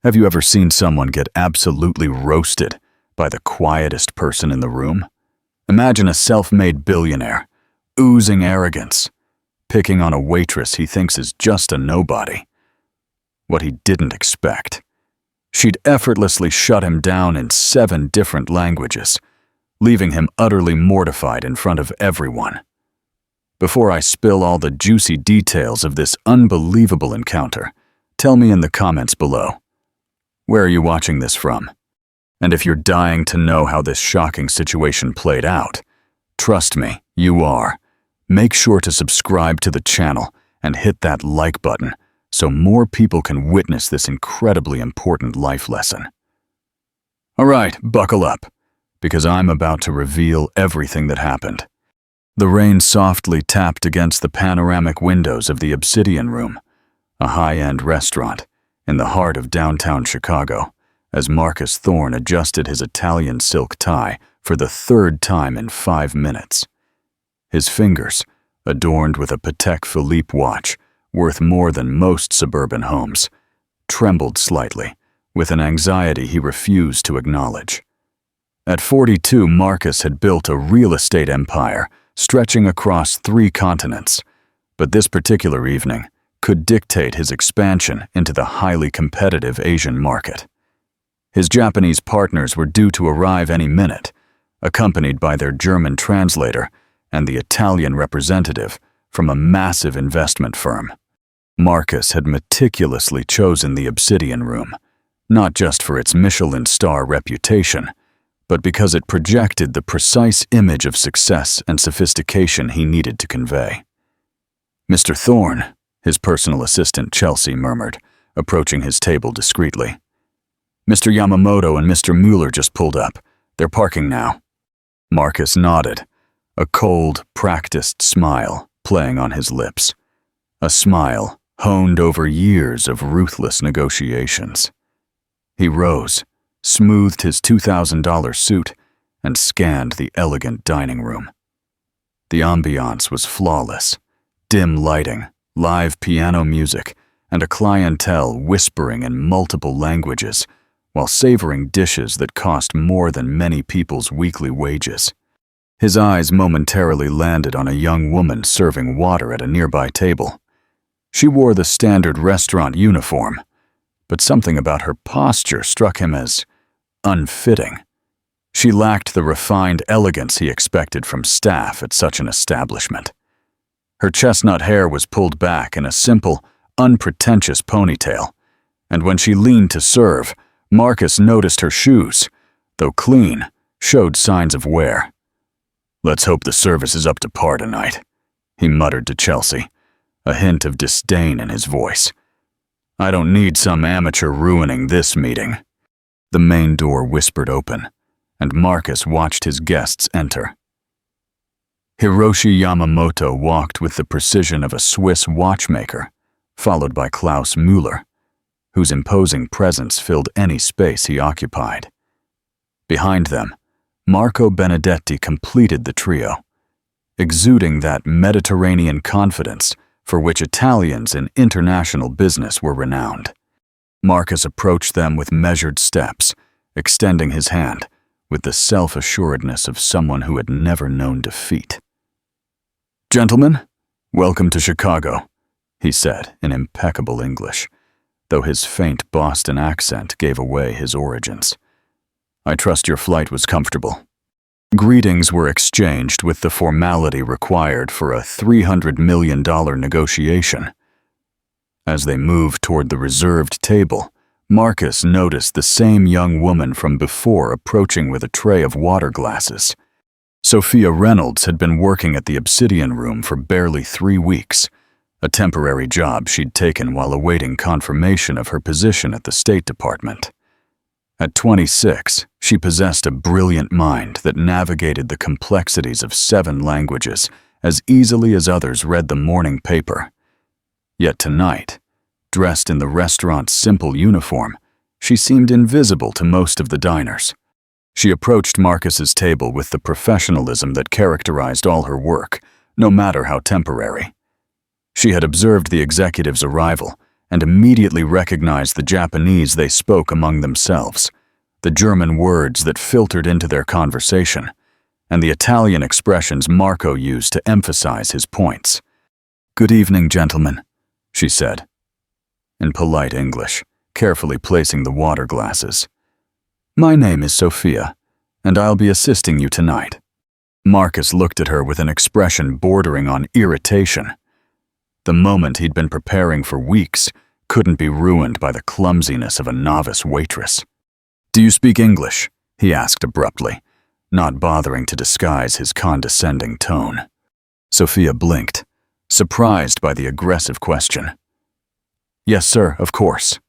Have you ever seen someone get absolutely roasted by the quietest person in the room? Imagine a self-made billionaire, oozing arrogance, picking on a waitress he thinks is just a nobody. What he didn't expect. She'd effortlessly shut him down in 7 different languages, leaving him utterly mortified in front of everyone. Before I spill all the juicy details of this unbelievable encounter, tell me in the comments below. Where are you watching this from? And if you're dying to know how this shocking situation played out, trust me, you are. Make sure to subscribe to the channel and hit that like button so more people can witness this incredibly important life lesson. All right, buckle up, because I'm about to reveal everything that happened. The rain softly tapped against the panoramic windows of the Obsidian Room, a high-end restaurant in the heart of downtown Chicago, as Marcus Thorne adjusted his Italian silk tie for the 3rd time in 5 minutes. His fingers, adorned with a Patek Philippe watch worth more than most suburban homes, trembled slightly with an anxiety he refused to acknowledge. At 42, Marcus had built a real estate empire stretching across 3 continents, but this particular evening could dictate his expansion into the highly competitive Asian market. His Japanese partners were due to arrive any minute, accompanied by their German translator and the Italian representative from a massive investment firm. Marcus had meticulously chosen the Obsidian Room, not just for its Michelin star reputation, but because it projected the precise image of success and sophistication he needed to convey. "Mr. Thorne," his personal assistant Chelsea murmured, approaching his table discreetly. "Mr. Yamamoto and Mr. Mueller just pulled up. They're parking now." Marcus nodded, a cold, practiced smile playing on his lips. A smile honed over years of ruthless negotiations. He rose, smoothed his $2,000 suit, and scanned the elegant dining room. The ambiance was flawless. Dim lighting, live piano music, and a clientele whispering in multiple languages while savoring dishes that cost more than many people's weekly wages. His eyes momentarily landed on a young woman serving water at a nearby table. She wore the standard restaurant uniform, but something about her posture struck him as unfitting. She lacked the refined elegance he expected from staff at such an establishment. Her chestnut hair was pulled back in a simple, unpretentious ponytail, and when she leaned to serve, Marcus noticed her shoes, though clean, showed signs of wear. "Let's hope the service is up to par tonight," he muttered to Chelsea, a hint of disdain in his voice. "I don't need some amateur ruining this meeting." The main door whispered open, and Marcus watched his guests enter. Hiroshi Yamamoto walked with the precision of a Swiss watchmaker, followed by Klaus Mueller, whose imposing presence filled any space he occupied. Behind them, Marco Benedetti completed the trio, exuding that Mediterranean confidence for which Italians in international business were renowned. Marcus approached them with measured steps, extending his hand with the self-assuredness of someone who had never known defeat. "Gentlemen, welcome to Chicago," he said in impeccable English, though his faint Boston accent gave away his origins. "I trust your flight was comfortable." Greetings were exchanged with the formality required for a $300 million negotiation. As they moved toward the reserved table, Marcus noticed the same young woman from before approaching with a tray of water glasses. Sophia Reynolds had been working at the Obsidian Room for barely 3 weeks, a temporary job she'd taken while awaiting confirmation of her position at the State Department. At 26, she possessed a brilliant mind that navigated the complexities of 7 languages as easily as others read the morning paper. Yet tonight, dressed in the restaurant's simple uniform, she seemed invisible to most of the diners. She approached Marcus's table with the professionalism that characterized all her work, no matter how temporary. She had observed the executive's arrival and immediately recognized the Japanese they spoke among themselves, the German words that filtered into their conversation, and the Italian expressions Marco used to emphasize his points. "Good evening, gentlemen," she said, in polite English, carefully placing the water glasses. "My name is Sophia, and I'll be assisting you tonight." Marcus looked at her with an expression bordering on irritation. The moment he'd been preparing for weeks couldn't be ruined by the clumsiness of a novice waitress. "Do you speak English?" he asked abruptly, not bothering to disguise his condescending tone. Sophia blinked, surprised by the aggressive question. "Yes, sir, of course."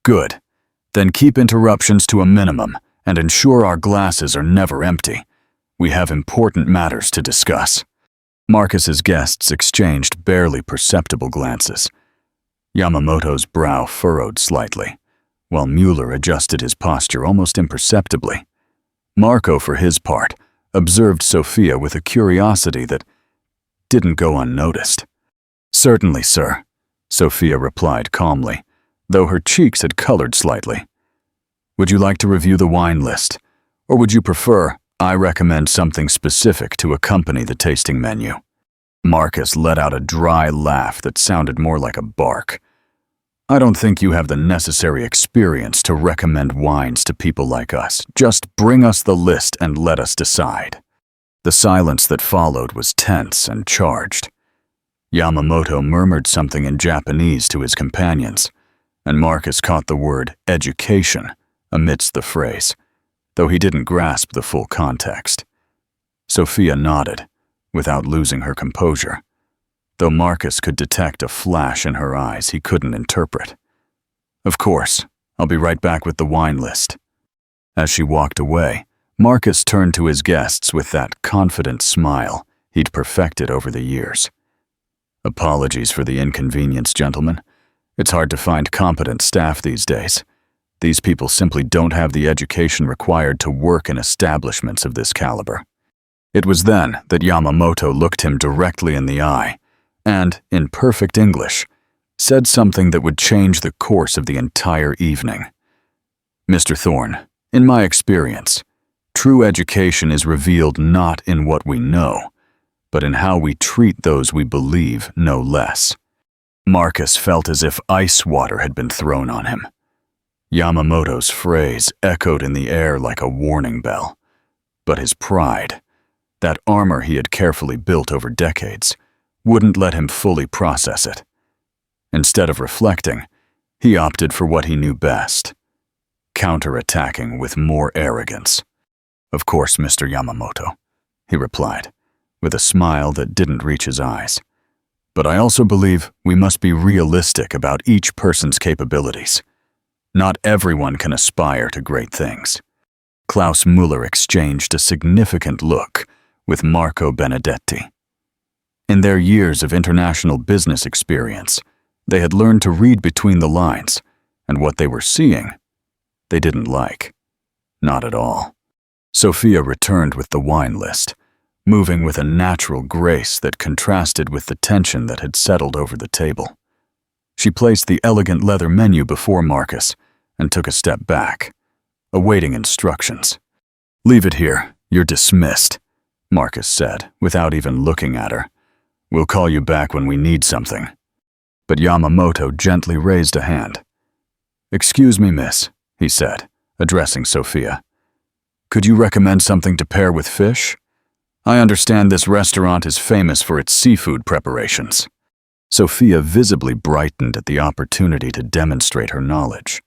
"Good. Then keep interruptions to a minimum and ensure our glasses are never empty. We have important matters to discuss." Marcus's guests exchanged barely perceptible glances. Yamamoto's brow furrowed slightly, while Mueller adjusted his posture almost imperceptibly. Marco, for his part, observed Sophia with a curiosity that didn't go unnoticed. "Certainly, sir," Sophia replied calmly, though her cheeks had colored slightly. "Would you like to review the wine list, or would you prefer I recommend something specific to accompany the tasting menu?" Marcus let out a dry laugh that sounded more like a bark. "I don't think you have the necessary experience to recommend wines to people like us. Just bring us the list and let us decide." The silence that followed was tense and charged. Yamamoto murmured something in Japanese to his companions, and Marcus caught the word education amidst the phrase, though he didn't grasp the full context. Sophia nodded, without losing her composure, though Marcus could detect a flash in her eyes he couldn't interpret. "Of course, I'll be right back with the wine list." As she walked away, Marcus turned to his guests with that confident smile he'd perfected over the years. "Apologies for the inconvenience, gentlemen. It's hard to find competent staff these days. These people simply don't have the education required to work in establishments of this caliber." It was then that Yamamoto looked him directly in the eye and, in perfect English, said something that would change the course of the entire evening. "Mr. Thorne, in my experience, true education is revealed not in what we know, but in how we treat those we believe no less." Marcus felt as if ice water had been thrown on him. Yamamoto's phrase echoed in the air like a warning bell, but his pride, that armor he had carefully built over decades, wouldn't let him fully process it. Instead of reflecting, he opted for what he knew best, counterattacking with more arrogance. "Of course, Mr. Yamamoto," he replied, with a smile that didn't reach his eyes. "But I also believe we must be realistic about each person's capabilities. Not everyone can aspire to great things." Klaus Müller exchanged a significant look with Marco Benedetti. In their years of international business experience, they had learned to read between the lines, and what they were seeing, they didn't like. Not at all. Sophia returned with the wine list, moving with a natural grace that contrasted with the tension that had settled over the table. She placed the elegant leather menu before Marcus and took a step back, awaiting instructions. "Leave it here. You're dismissed," Marcus said, without even looking at her. "We'll call you back when we need something." But Yamamoto gently raised a hand. "Excuse me, miss," he said, addressing Sophia. "Could you recommend something to pair with fish? I understand this restaurant is famous for its seafood preparations." Sophia visibly brightened at the opportunity to demonstrate her knowledge.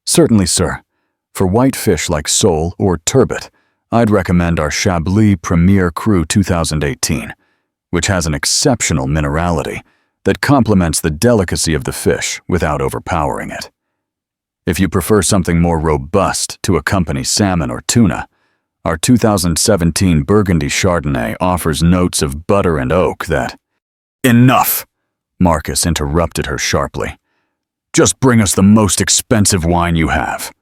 "Certainly, sir. For white fish like sole or turbot, I'd recommend our Chablis Premier Cru 2018, which has an exceptional minerality that complements the delicacy of the fish without overpowering it. If you prefer something more robust to accompany salmon or tuna, our 2017 Burgundy Chardonnay offers notes of butter and oak that—" "Enough!" Marcus interrupted her sharply. "Just bring us the most expensive wine you have.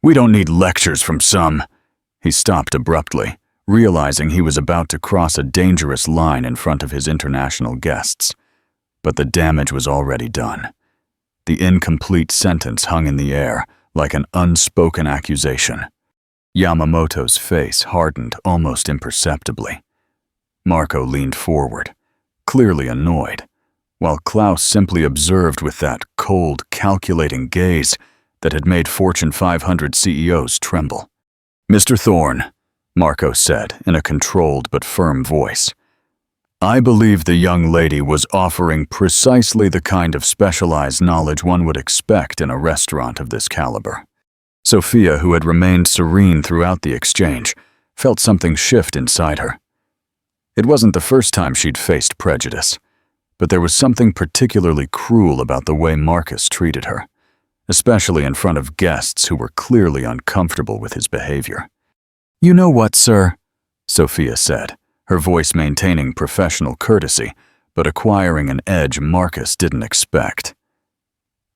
We don't need lectures from some—" He stopped abruptly, realizing he was about to cross a dangerous line in front of his international guests. But the damage was already done. The incomplete sentence hung in the air like an unspoken accusation. Yamamoto's face hardened almost imperceptibly. Marco leaned forward, clearly annoyed, while Klaus simply observed with that cold, calculating gaze that had made Fortune 500 CEOs tremble. "Mr. Thorne," Marco said in a controlled but firm voice, "I believe the young lady was offering precisely the kind of specialized knowledge one would expect in a restaurant of this caliber." Sophia, who had remained serene throughout the exchange, felt something shift inside her. It wasn't the first time she'd faced prejudice, but there was something particularly cruel about the way Marcus treated her, especially in front of guests who were clearly uncomfortable with his behavior. "You know what, sir?" Sophia said, her voice maintaining professional courtesy, but acquiring an edge Marcus didn't expect.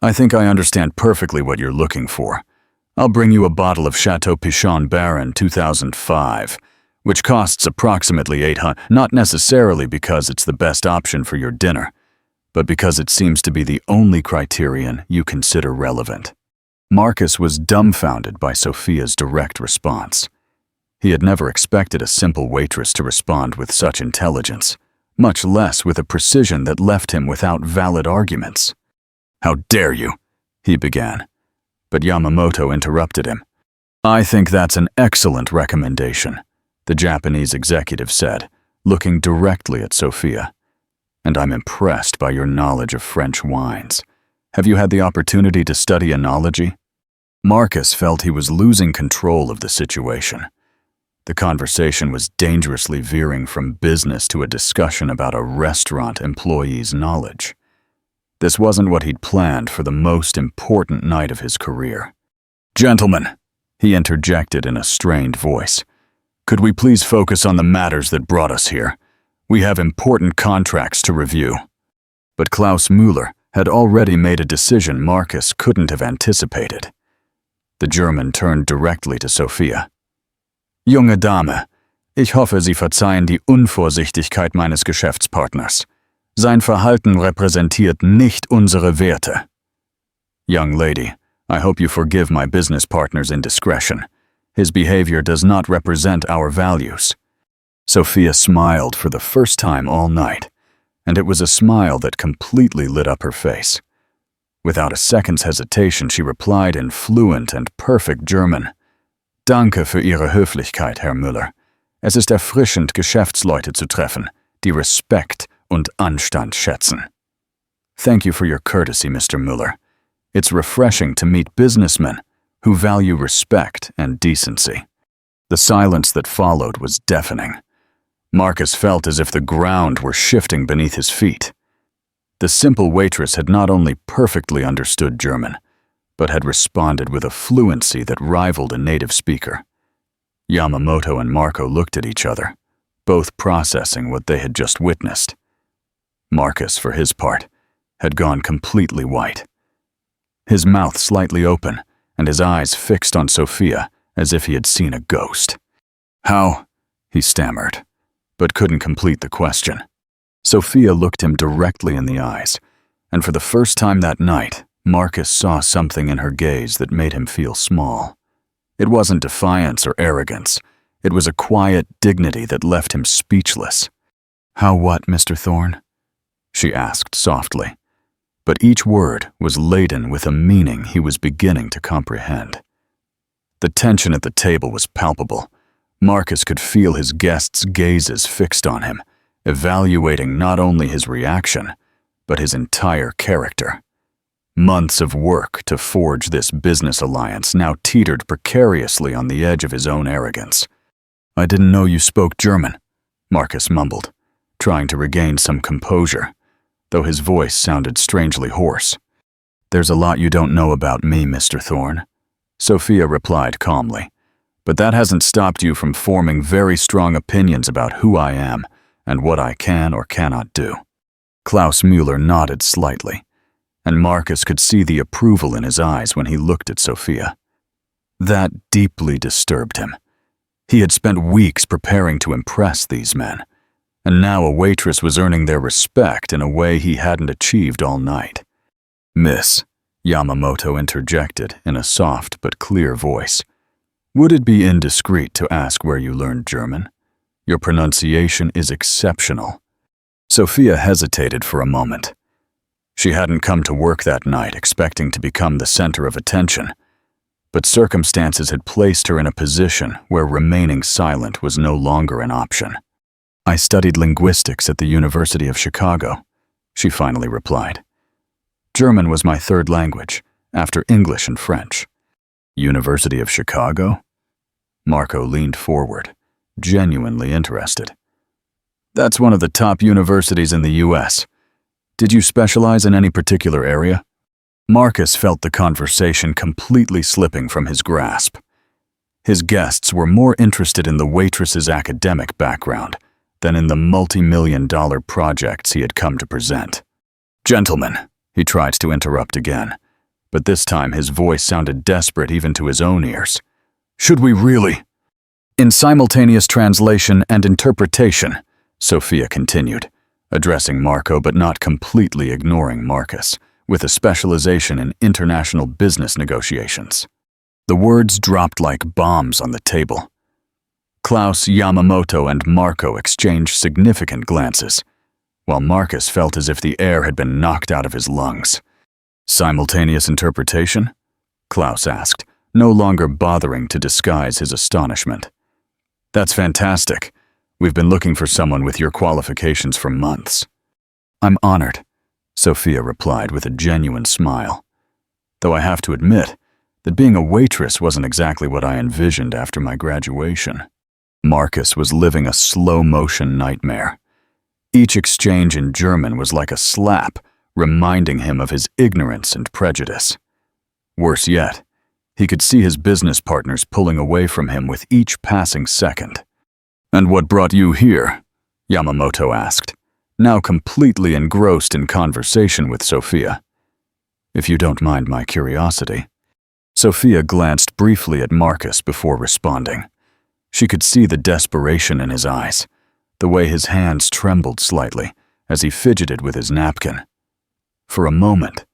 "I think I understand perfectly what you're looking for. I'll bring you a bottle of Chateau Pichon Baron 2005, which costs approximately $800, not necessarily because it's the best option for your dinner, but because it seems to be the only criterion you consider relevant." Marcus was dumbfounded by Sophia's direct response. He had never expected a simple waitress to respond with such intelligence, much less with a precision that left him without valid arguments. "How dare you?" he began, but Yamamoto interrupted him. "I think that's an excellent recommendation," the Japanese executive said, looking directly at Sophia. "And I'm impressed by your knowledge of French wines. Have you had the opportunity to study enology?" Marcus felt he was losing control of the situation. The conversation was dangerously veering from business to a discussion about a restaurant employee's knowledge. This wasn't what he'd planned for the most important night of his career. "Gentlemen," he interjected in a strained voice, "could we please focus on the matters that brought us here? We have important contracts to review." But Klaus Müller had already made a decision Marcus couldn't have anticipated. The German turned directly to Sophia. "Junge Dame, ich hoffe, Sie verzeihen die Unvorsichtigkeit meines Geschäftspartners. Sein Verhalten repräsentiert nicht unsere Werte." "Young lady, I hope you forgive my business partner's indiscretion. His behavior does not represent our values." Sophia smiled for the first time all night, and it was a smile that completely lit up her face. Without a second's hesitation, she replied in fluent and perfect German, "Danke für Ihre Höflichkeit, Herr Müller. Es ist erfrischend, Geschäftsleute zu treffen, die Respekt und Anstand schätzen." "Thank you for your courtesy, Mr. Müller. It's refreshing to meet businessmen who value respect and decency." The silence that followed was deafening. Marcus felt as if the ground were shifting beneath his feet. The simple waitress had not only perfectly understood German, but had responded with a fluency that rivaled a native speaker. Yamamoto and Marco looked at each other, both processing what they had just witnessed. Marcus, for his part, had gone completely white. His mouth slightly open, and his eyes fixed on Sophia as if he had seen a ghost. "How?" he stammered, but couldn't complete the question. Sophia looked him directly in the eyes, and for the first time that night, Marcus saw something in her gaze that made him feel small. It wasn't defiance or arrogance. It was a quiet dignity that left him speechless. "How what, Mr. Thorne?" she asked softly, but each word was laden with a meaning he was beginning to comprehend. The tension at the table was palpable. Marcus could feel his guests' gazes fixed on him, evaluating not only his reaction, but his entire character. Months of work to forge this business alliance now teetered precariously on the edge of his own arrogance. "I didn't know you spoke German," Marcus mumbled, trying to regain some composure, though his voice sounded strangely hoarse. "There's a lot you don't know about me, Mr. Thorne," Sophia replied calmly, "but that hasn't stopped you from forming very strong opinions about who I am and what I can or cannot do." Klaus Müller nodded slightly, and Marcus could see the approval in his eyes when he looked at Sophia. That deeply disturbed him. He had spent weeks preparing to impress these men, and now a waitress was earning their respect in a way he hadn't achieved all night. "Miss," Yamamoto interjected in a soft but clear voice. Would it be indiscreet to ask where you learned German? Your pronunciation is exceptional. Sophia hesitated for a moment. She hadn't come to work that night expecting to become the center of attention, but circumstances had placed her in a position where remaining silent was no longer an option. I studied linguistics at the University of Chicago, she finally replied. German was my third language, after English and French. University of Chicago? Marco leaned forward, genuinely interested. That's one of the top universities in the U.S. Did you specialize in any particular area? Marcus felt the conversation completely slipping from his grasp. His guests were more interested in the waitress's academic background than in the multi-million-dollar projects he had come to present. Gentlemen, he tried to interrupt again, but this time his voice sounded desperate even to his own ears. Should we really? In simultaneous translation and interpretation, Sophia continued, addressing Marco but not completely ignoring Marcus, with a specialization in international business negotiations. The words dropped like bombs on the table. Klaus, Yamamoto, and Marco exchanged significant glances, while Marcus felt as if the air had been knocked out of his lungs. Simultaneous interpretation? Klaus asked, no longer bothering to disguise his astonishment. That's fantastic. We've been looking for someone with your qualifications for months. I'm honored, Sophia replied with a genuine smile. Though I have to admit that being a waitress wasn't exactly what I envisioned after my graduation. Marcus was living a slow-motion nightmare. Each exchange in German was like a slap, reminding him of his ignorance and prejudice. Worse yet, he could see his business partners pulling away from him with each passing second. And what brought you here? Yamamoto asked, now completely engrossed in conversation with Sophia. If you don't mind my curiosity. Sophia glanced briefly at Marcus before responding. She could see the desperation in his eyes, the way his hands trembled slightly as he fidgeted with his napkin. For a moment,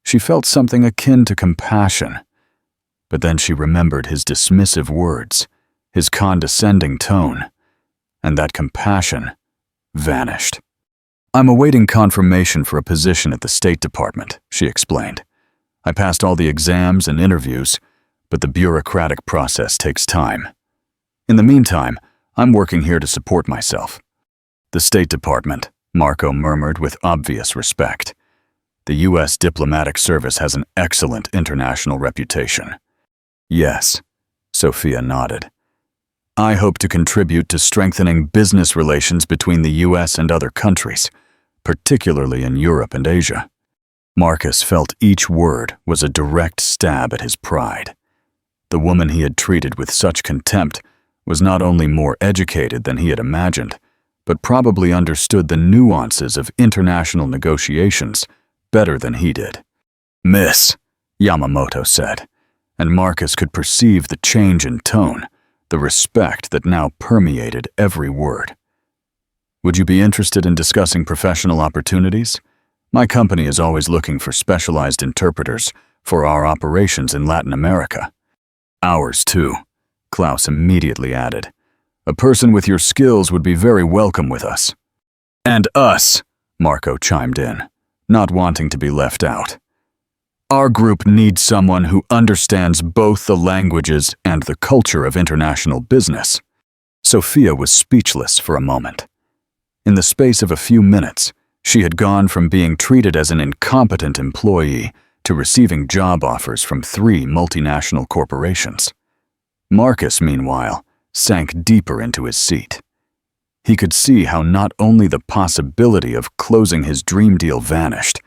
she felt something akin to compassion, but then she remembered his dismissive words, his condescending tone, and that compassion vanished. I'm awaiting confirmation for a position at the State Department, she explained. I passed all the exams and interviews, but the bureaucratic process takes time. In the meantime, I'm working here to support myself. The State Department, Marco murmured with obvious respect. The U.S. diplomatic service has an excellent international reputation. Yes, Sophia nodded. I hope to contribute to strengthening business relations between the U.S. and other countries, particularly in Europe and Asia. Marcus felt each word was a direct stab at his pride. The woman he had treated with such contempt was not only more educated than he had imagined, but probably understood the nuances of international negotiations better than he did. Miss, Yamamoto said, and Marcus could perceive the change in tone, the respect that now permeated every word. Would you be interested in discussing professional opportunities? My company is always looking for specialized interpreters for our operations in Latin America. Ours too, Klaus immediately added. A person with your skills would be very welcome with us. And us, Marco chimed in, not wanting to be left out. Our group needs someone who understands both the languages and the culture of international business. Sophia was speechless for a moment. In the space of a few minutes, she had gone from being treated as an incompetent employee to receiving job offers from 3 multinational corporations. Marcus, meanwhile, sank deeper into his seat. He could see how not only the possibility of closing his dream deal vanished,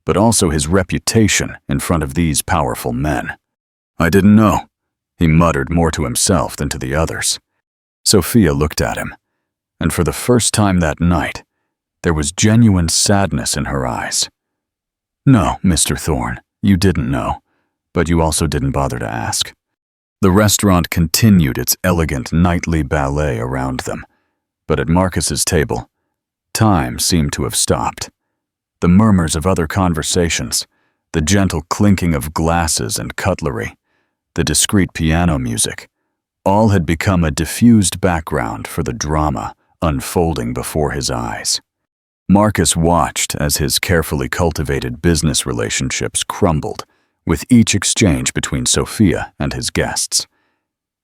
but also his reputation in front of these powerful men. I didn't know, he muttered more to himself than to the others. Sophia looked at him, and for the first time that night, there was genuine sadness in her eyes. No, Mr. Thorne, you didn't know, but you also didn't bother to ask. The restaurant continued its elegant nightly ballet around them, but at Marcus's table, time seemed to have stopped. The murmurs of other conversations, the gentle clinking of glasses and cutlery, the discreet piano music, all had become a diffused background for the drama unfolding before his eyes. Marcus watched as his carefully cultivated business relationships crumbled with each exchange between Sophia and his guests.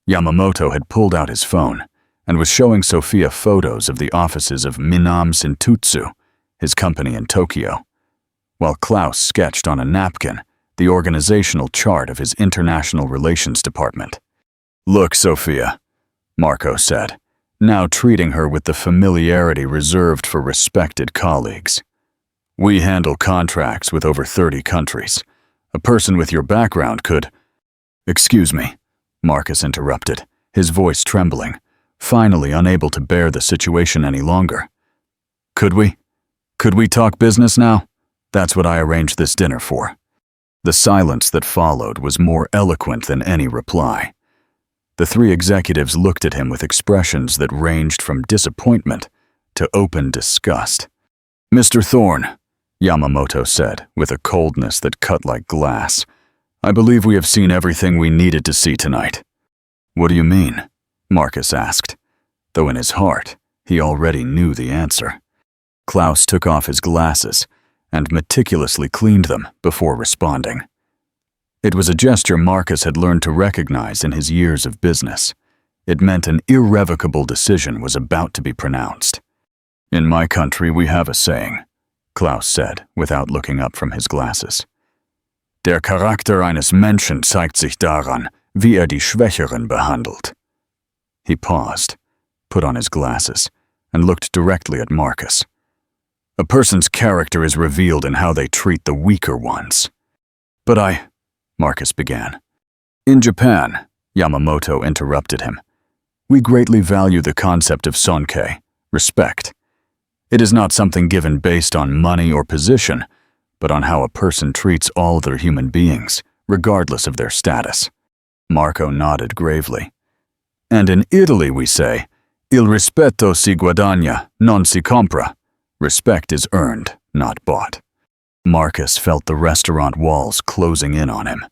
Yamamoto had pulled out his phone and was showing Sophia photos of the offices of Minam Sintutsu, his company in Tokyo, while Klaus sketched on a napkin the organizational chart of his international relations department. "Look, Sophia," Marco said, now treating her with the familiarity reserved for respected colleagues. "We handle contracts with over 30 countries. A person with your background could—" "Excuse me," Marcus interrupted, his voice trembling, finally unable to bear the situation any longer. Could we talk business now? That's what I arranged this dinner for." The silence that followed was more eloquent than any reply. The three executives looked at him with expressions that ranged from disappointment to open disgust. "Mr. Thorne," Yamamoto said, with a coldness that cut like glass, "I believe we have seen everything we needed to see tonight." "What do you mean?" Marcus asked, though in his heart he already knew the answer. Klaus took off his glasses and meticulously cleaned them before responding. It was a gesture Marcus had learned to recognize in his years of business. It meant an irrevocable decision was about to be pronounced. "In my country, we have a saying," Klaus said, without looking up from his glasses. "Der Charakter eines Menschen zeigt sich daran, wie die Schwächeren behandelt." He paused, put on his glasses, and looked directly at Marcus. "A person's character is revealed in how they treat the weaker ones." "But Marcus began. "In Japan," Yamamoto interrupted him, "we greatly value the concept of sonke, respect. It is not something given based on money or position, but on how a person treats all other human beings, regardless of their status." Marco nodded gravely. "And in Italy we say, il rispetto si guadagna, non si compra. Respect is earned, not bought." Marcus felt the restaurant walls closing in on him.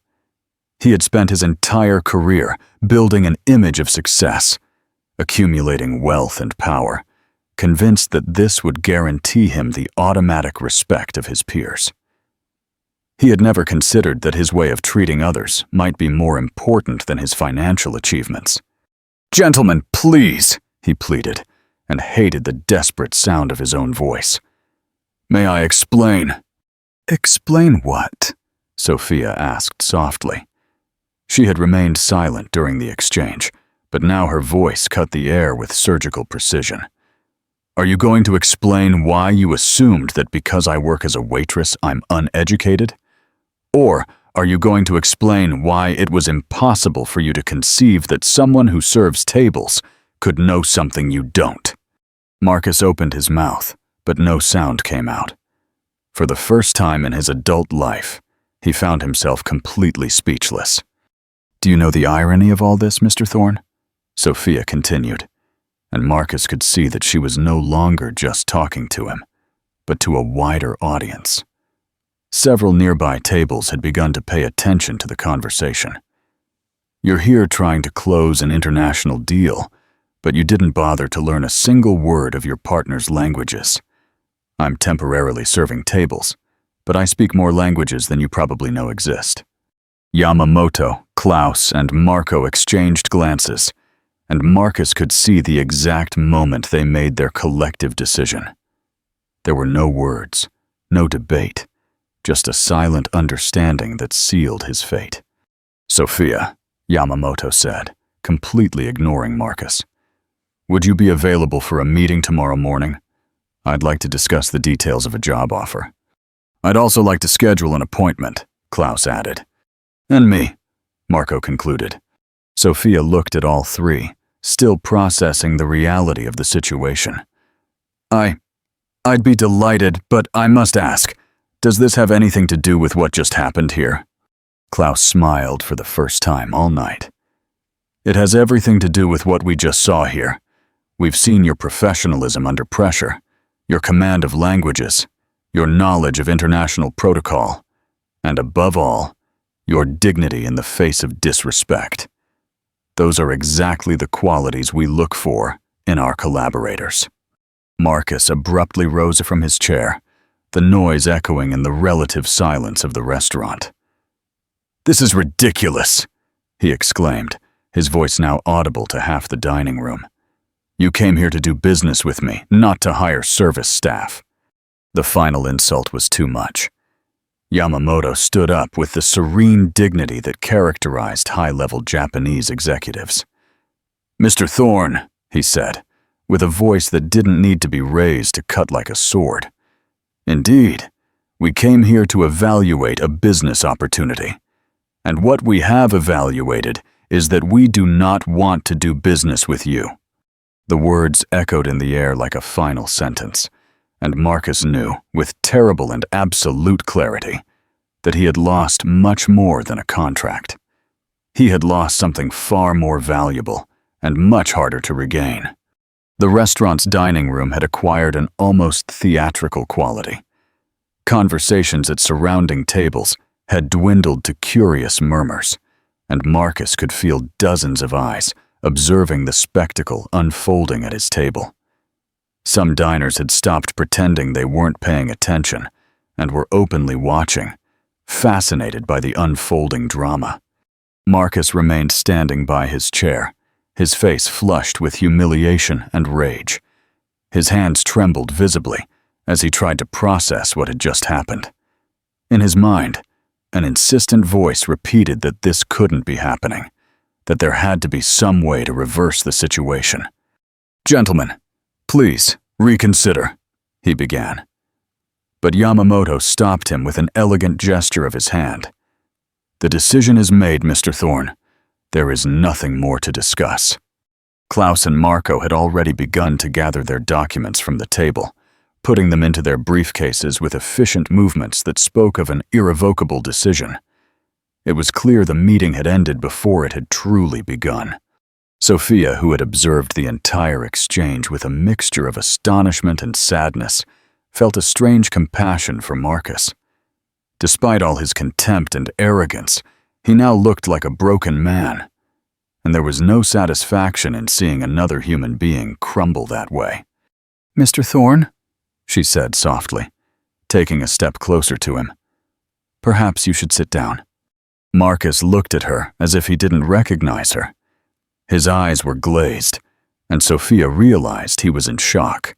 He had spent his entire career building an image of success, accumulating wealth and power, convinced that this would guarantee him the automatic respect of his peers. He had never considered that his way of treating others might be more important than his financial achievements. "Gentlemen, please," he pleaded, and hated the desperate sound of his own voice. "May I explain?" "Explain what?" Sophia asked softly. She had remained silent during the exchange, but now her voice cut the air with surgical precision. "Are you going to explain why you assumed that because I work as a waitress, I'm uneducated? Or are you going to explain why it was impossible for you to conceive that someone who serves tables could know something you don't?" Marcus opened his mouth, but no sound came out. For the first time in his adult life, he found himself completely speechless. "Do you know the irony of all this, Mr. Thorne?" Sophia continued, and Marcus could see that she was no longer just talking to him, but to a wider audience. Several nearby tables had begun to pay attention to the conversation. "You're here trying to close an international deal, but you didn't bother to learn a single word of your partner's languages. I'm temporarily serving tables, but I speak more languages than you probably know exist." Yamamoto, Klaus, and Marco exchanged glances, and Marcus could see the exact moment they made their collective decision. There were no words, no debate, just a silent understanding that sealed his fate. "Sophia," Yamamoto said, completely ignoring Marcus, "would you be available for a meeting tomorrow morning? I'd like to discuss the details of a job offer." "I'd also like to schedule an appointment," Klaus added. "And me," Marco concluded. Sophia looked at all three, still processing the reality of the situation. I'd be delighted, but I must ask, does this have anything to do with what just happened here?" Klaus smiled for the first time all night. "It has everything to do with what we just saw here. We've seen your professionalism under pressure, your command of languages, your knowledge of international protocol, And above all, your dignity in the face of disrespect. Those are exactly the qualities we look for in our collaborators. Marcus abruptly rose from his chair, the noise echoing in the relative silence of the restaurant. "This is ridiculous," he exclaimed, his voice now audible to half the dining room. "You came here to do business with me, not to hire service staff." The final insult was too much. Yamamoto stood up with the serene dignity that characterized high-level Japanese executives. "Mr. Thorne," he said, with a voice that didn't need to be raised to cut like a sword. "Indeed, we came here to evaluate a business opportunity. And what we have evaluated is that we do not want to do business with you." The words echoed in the air like a final sentence, and Marcus knew, with terrible and absolute clarity, that he had lost much more than a contract. He had lost something far more valuable and much harder to regain. The restaurant's dining room had acquired an almost theatrical quality. Conversations at surrounding tables had dwindled to curious murmurs, and Marcus could feel dozens of eyes observing the spectacle unfolding at his table. Some diners had stopped pretending they weren't paying attention and were openly watching, fascinated by the unfolding drama. Marcus remained standing by his chair, his face flushed with humiliation and rage. His hands trembled visibly as he tried to process what had just happened. In his mind, an insistent voice repeated that this couldn't be happening, that there had to be some way to reverse the situation. "Gentlemen, please, reconsider," he began. But Yamamoto stopped him with an elegant gesture of his hand. "The decision is made, Mr. Thorne. There is nothing more to discuss." Klaus and Marco had already begun to gather their documents from the table, putting them into their briefcases with efficient movements that spoke of an irrevocable decision. It was clear the meeting had ended before it had truly begun. Sophia, who had observed the entire exchange with a mixture of astonishment and sadness, felt a strange compassion for Marcus. Despite all his contempt and arrogance, he now looked like a broken man, and there was no satisfaction in seeing another human being crumble that way. "Mr. Thorne," she said softly, taking a step closer to him. "Perhaps you should sit down." Marcus looked at her as if he didn't recognize her. His eyes were glazed, and Sophia realized he was in shock.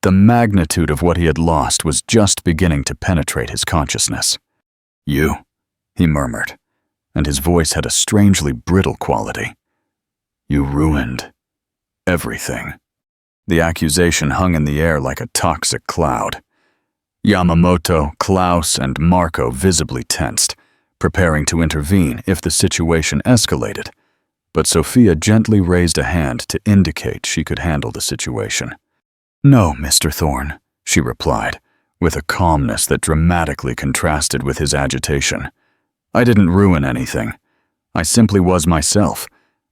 The magnitude of what he had lost was just beginning to penetrate his consciousness. "You," he murmured, and his voice had a strangely brittle quality. "You ruined everything." The accusation hung in the air like a toxic cloud. Yamamoto, Klaus, and Marco visibly tensed, preparing to intervene if the situation escalated, but Sophia gently raised a hand to indicate she could handle the situation. "No, Mr. Thorne," she replied, with a calmness that dramatically contrasted with his agitation. "I didn't ruin anything. I simply was myself,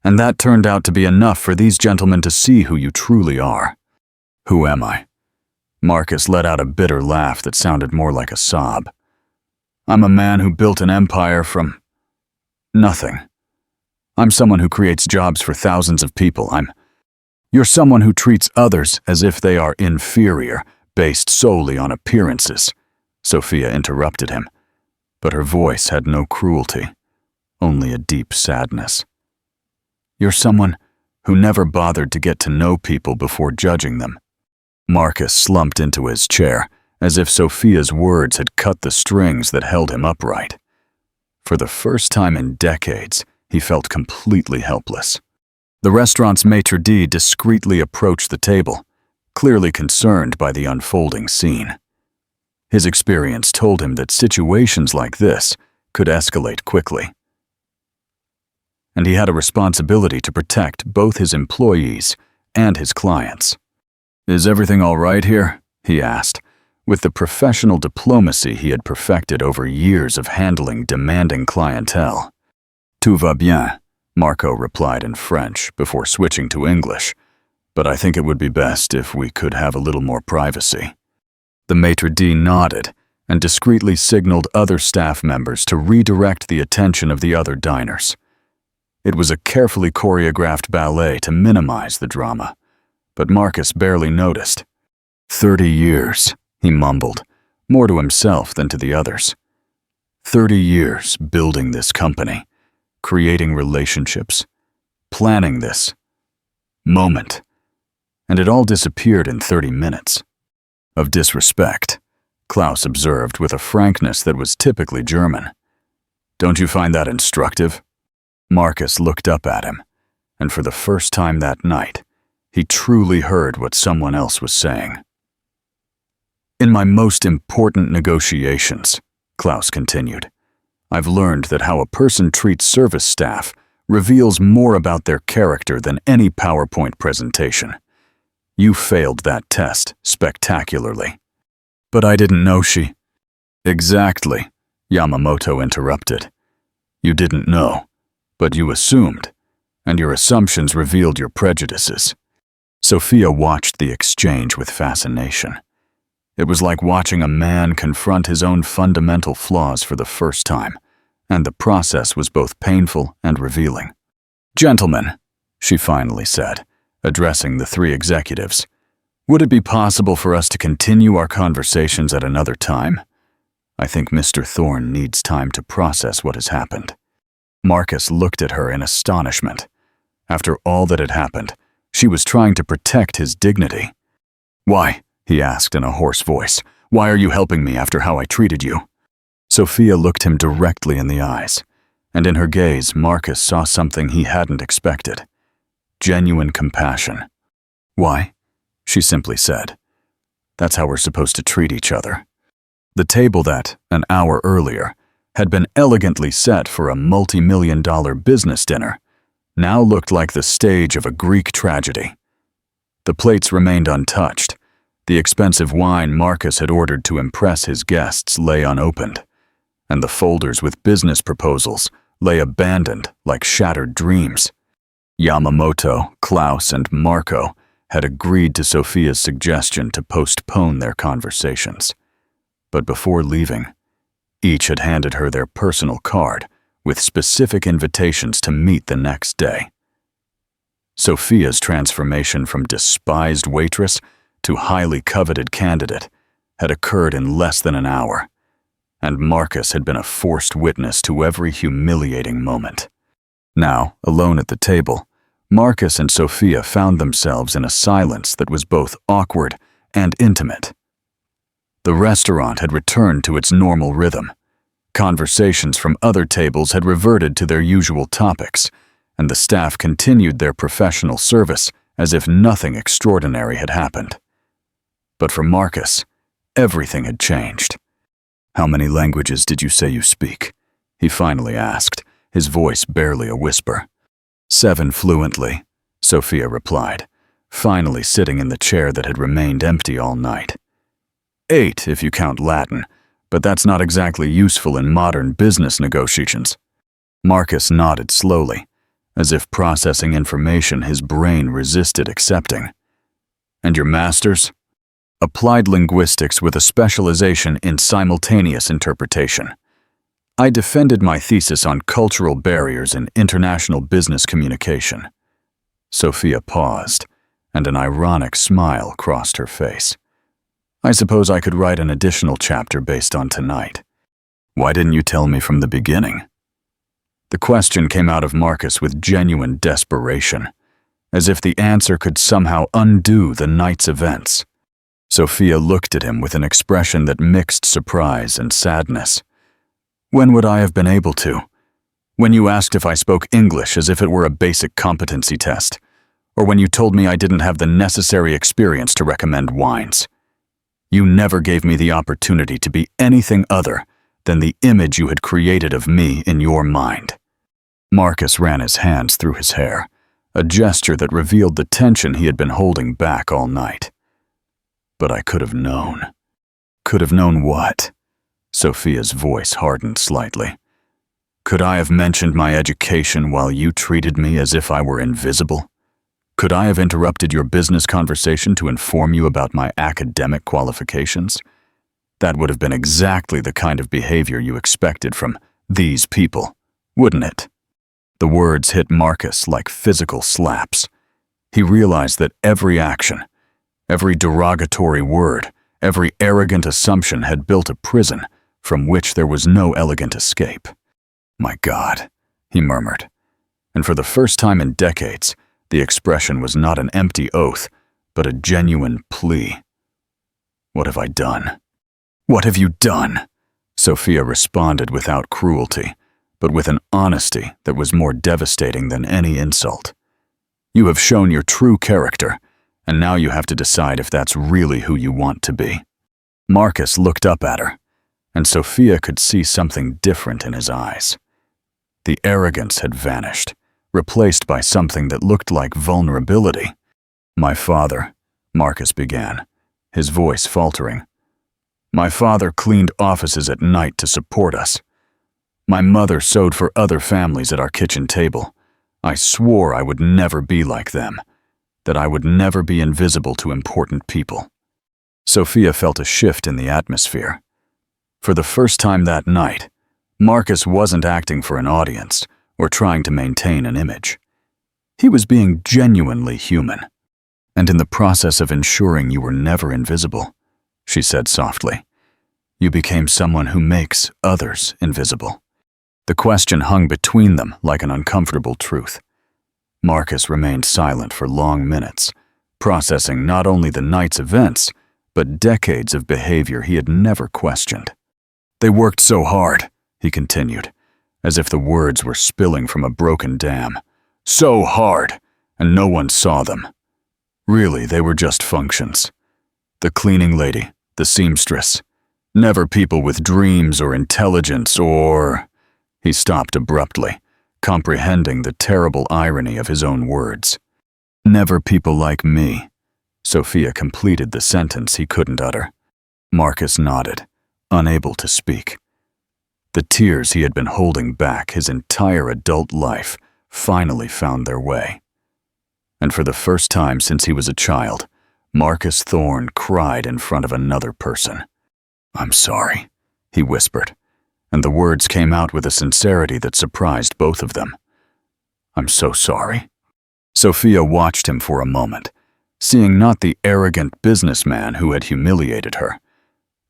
and that turned out to be enough for these gentlemen to see who you truly are." "Who am I?" Marcus let out a bitter laugh that sounded more like a sob. "I'm a man who built an empire from nothing. I'm someone who creates jobs for thousands of people. You're someone who treats others as if they are inferior, based solely on appearances," Sophia interrupted him, but her voice had no cruelty, only a deep sadness. "You're someone who never bothered to get to know people before judging them." Marcus slumped into his chair, as if Sophia's words had cut the strings that held him upright. For the first time in decades, he felt completely helpless. The restaurant's maitre d' discreetly approached the table, clearly concerned by the unfolding scene. His experience told him that situations like this could escalate quickly, and he had a responsibility to protect both his employees and his clients. "Is everything all right here?" he asked, with the professional diplomacy he had perfected over years of handling demanding clientele. "Tout va bien," Marco replied in French before switching to English, "but I think it would be best if we could have a little more privacy." The maitre d' nodded, and discreetly signaled other staff members to redirect the attention of the other diners. It was a carefully choreographed ballet to minimize the drama, but Marcus barely noticed. 30 years, he mumbled, more to himself than to the others. 30 years building this company, creating relationships, planning this moment, and it all disappeared in 30 minutes. Of disrespect, Klaus observed with a frankness that was typically German. Don't you find that instructive? Marcus looked up at him, and for the first time that night, he truly heard what someone else was saying. In my most important negotiations, Klaus continued, I've learned that how a person treats service staff reveals more about their character than any PowerPoint presentation. You failed that test spectacularly. But I didn't know she... Exactly, Yamamoto interrupted. You didn't know, but you assumed, and your assumptions revealed your prejudices. Sophia watched the exchange with fascination. It was like watching a man confront his own fundamental flaws for the first time, and the process was both painful and revealing. Gentlemen, she finally said, addressing the three executives, would it be possible for us to continue our conversations at another time? I think Mr. Thorne needs time to process what has happened. Marcus looked at her in astonishment. After all that had happened, she was trying to protect his dignity. Why? He asked in a hoarse voice. Why are you helping me after how I treated you? Sophia looked him directly in the eyes, and in her gaze, Marcus saw something he hadn't expected. Genuine compassion. Why? She simply said. That's how we're supposed to treat each other. The table that, an hour earlier, had been elegantly set for a multi-million-dollar business dinner, now looked like the stage of a Greek tragedy. The plates remained untouched. The expensive wine Marcus had ordered to impress his guests lay unopened, and the folders with business proposals lay abandoned like shattered dreams. Yamamoto, Klaus, and Marco had agreed to Sophia's suggestion to postpone their conversations. But before leaving, each had handed her their personal card with specific invitations to meet the next day. Sophia's transformation from despised waitress to highly coveted candidate had occurred in less than an hour, and Marcus had been a forced witness to every humiliating moment. Now, alone at the table, Marcus and Sophia found themselves in a silence that was both awkward and intimate. The restaurant had returned to its normal rhythm. Conversations from other tables had reverted to their usual topics, and the staff continued their professional service as if nothing extraordinary had happened. But for Marcus, everything had changed. How many languages did you say you speak? He finally asked, his voice barely a whisper. 7 fluently, Sophia replied, finally sitting in the chair that had remained empty all night. 8 if you count Latin, but that's not exactly useful in modern business negotiations. Marcus nodded slowly, as if processing information his brain resisted accepting. And your master's? Applied linguistics with a specialization in simultaneous interpretation. I defended my thesis on cultural barriers in international business communication. Sophia paused, and an ironic smile crossed her face. I suppose I could write an additional chapter based on tonight. Why didn't you tell me from the beginning? The question came out of Marcus with genuine desperation, as if the answer could somehow undo the night's events. Sophia looked at him with an expression that mixed surprise and sadness. When would I have been able to? When you asked if I spoke English as if it were a basic competency test, or when you told me I didn't have the necessary experience to recommend wines. You never gave me the opportunity to be anything other than the image you had created of me in your mind. Marcus ran his hands through his hair, a gesture that revealed the tension he had been holding back all night. But I could have known. Could have known what? Sophia's voice hardened slightly. Could I have mentioned my education while you treated me as if I were invisible? Could I have interrupted your business conversation to inform you about my academic qualifications? That would have been exactly the kind of behavior you expected from these people, wouldn't it? The words hit Marcus like physical slaps. He realized that every action, every derogatory word, every arrogant assumption had built a prison from which there was no elegant escape. "My God," he murmured. And for the first time in decades, the expression was not an empty oath, but a genuine plea. "What have I done? What have you done?" Sophia responded without cruelty, but with an honesty that was more devastating than any insult. "You have shown your true character, and now you have to decide if that's really who you want to be." Marcus looked up at her, and Sophia could see something different in his eyes. The arrogance had vanished, replaced by something that looked like vulnerability. "My father," Marcus began, his voice faltering. "My father cleaned offices at night to support us. My mother sewed for other families at our kitchen table. I swore I would never be like them, that I would never be invisible to important people." Sophia felt a shift in the atmosphere. For the first time that night, Marcus wasn't acting for an audience or trying to maintain an image. He was being genuinely human. "And in the process of ensuring you were never invisible," she said softly, "you became someone who makes others invisible." The question hung between them like an uncomfortable truth. Marcus remained silent for long minutes, processing not only the night's events, but decades of behavior he had never questioned. "They worked so hard," he continued, as if the words were spilling from a broken dam. "So hard, and no one saw them. Really, they were just functions. The cleaning lady, the seamstress, never people with dreams or intelligence or—" He stopped abruptly, comprehending the terrible irony of his own words. "Never people like me," Sophia completed the sentence he couldn't utter. Marcus nodded, unable to speak. The tears he had been holding back his entire adult life finally found their way. And for the first time since he was a child, Marcus Thorne cried in front of another person. "I'm sorry," he whispered, and the words came out with a sincerity that surprised both of them. "I'm so sorry." Sophia watched him for a moment, seeing not the arrogant businessman who had humiliated her,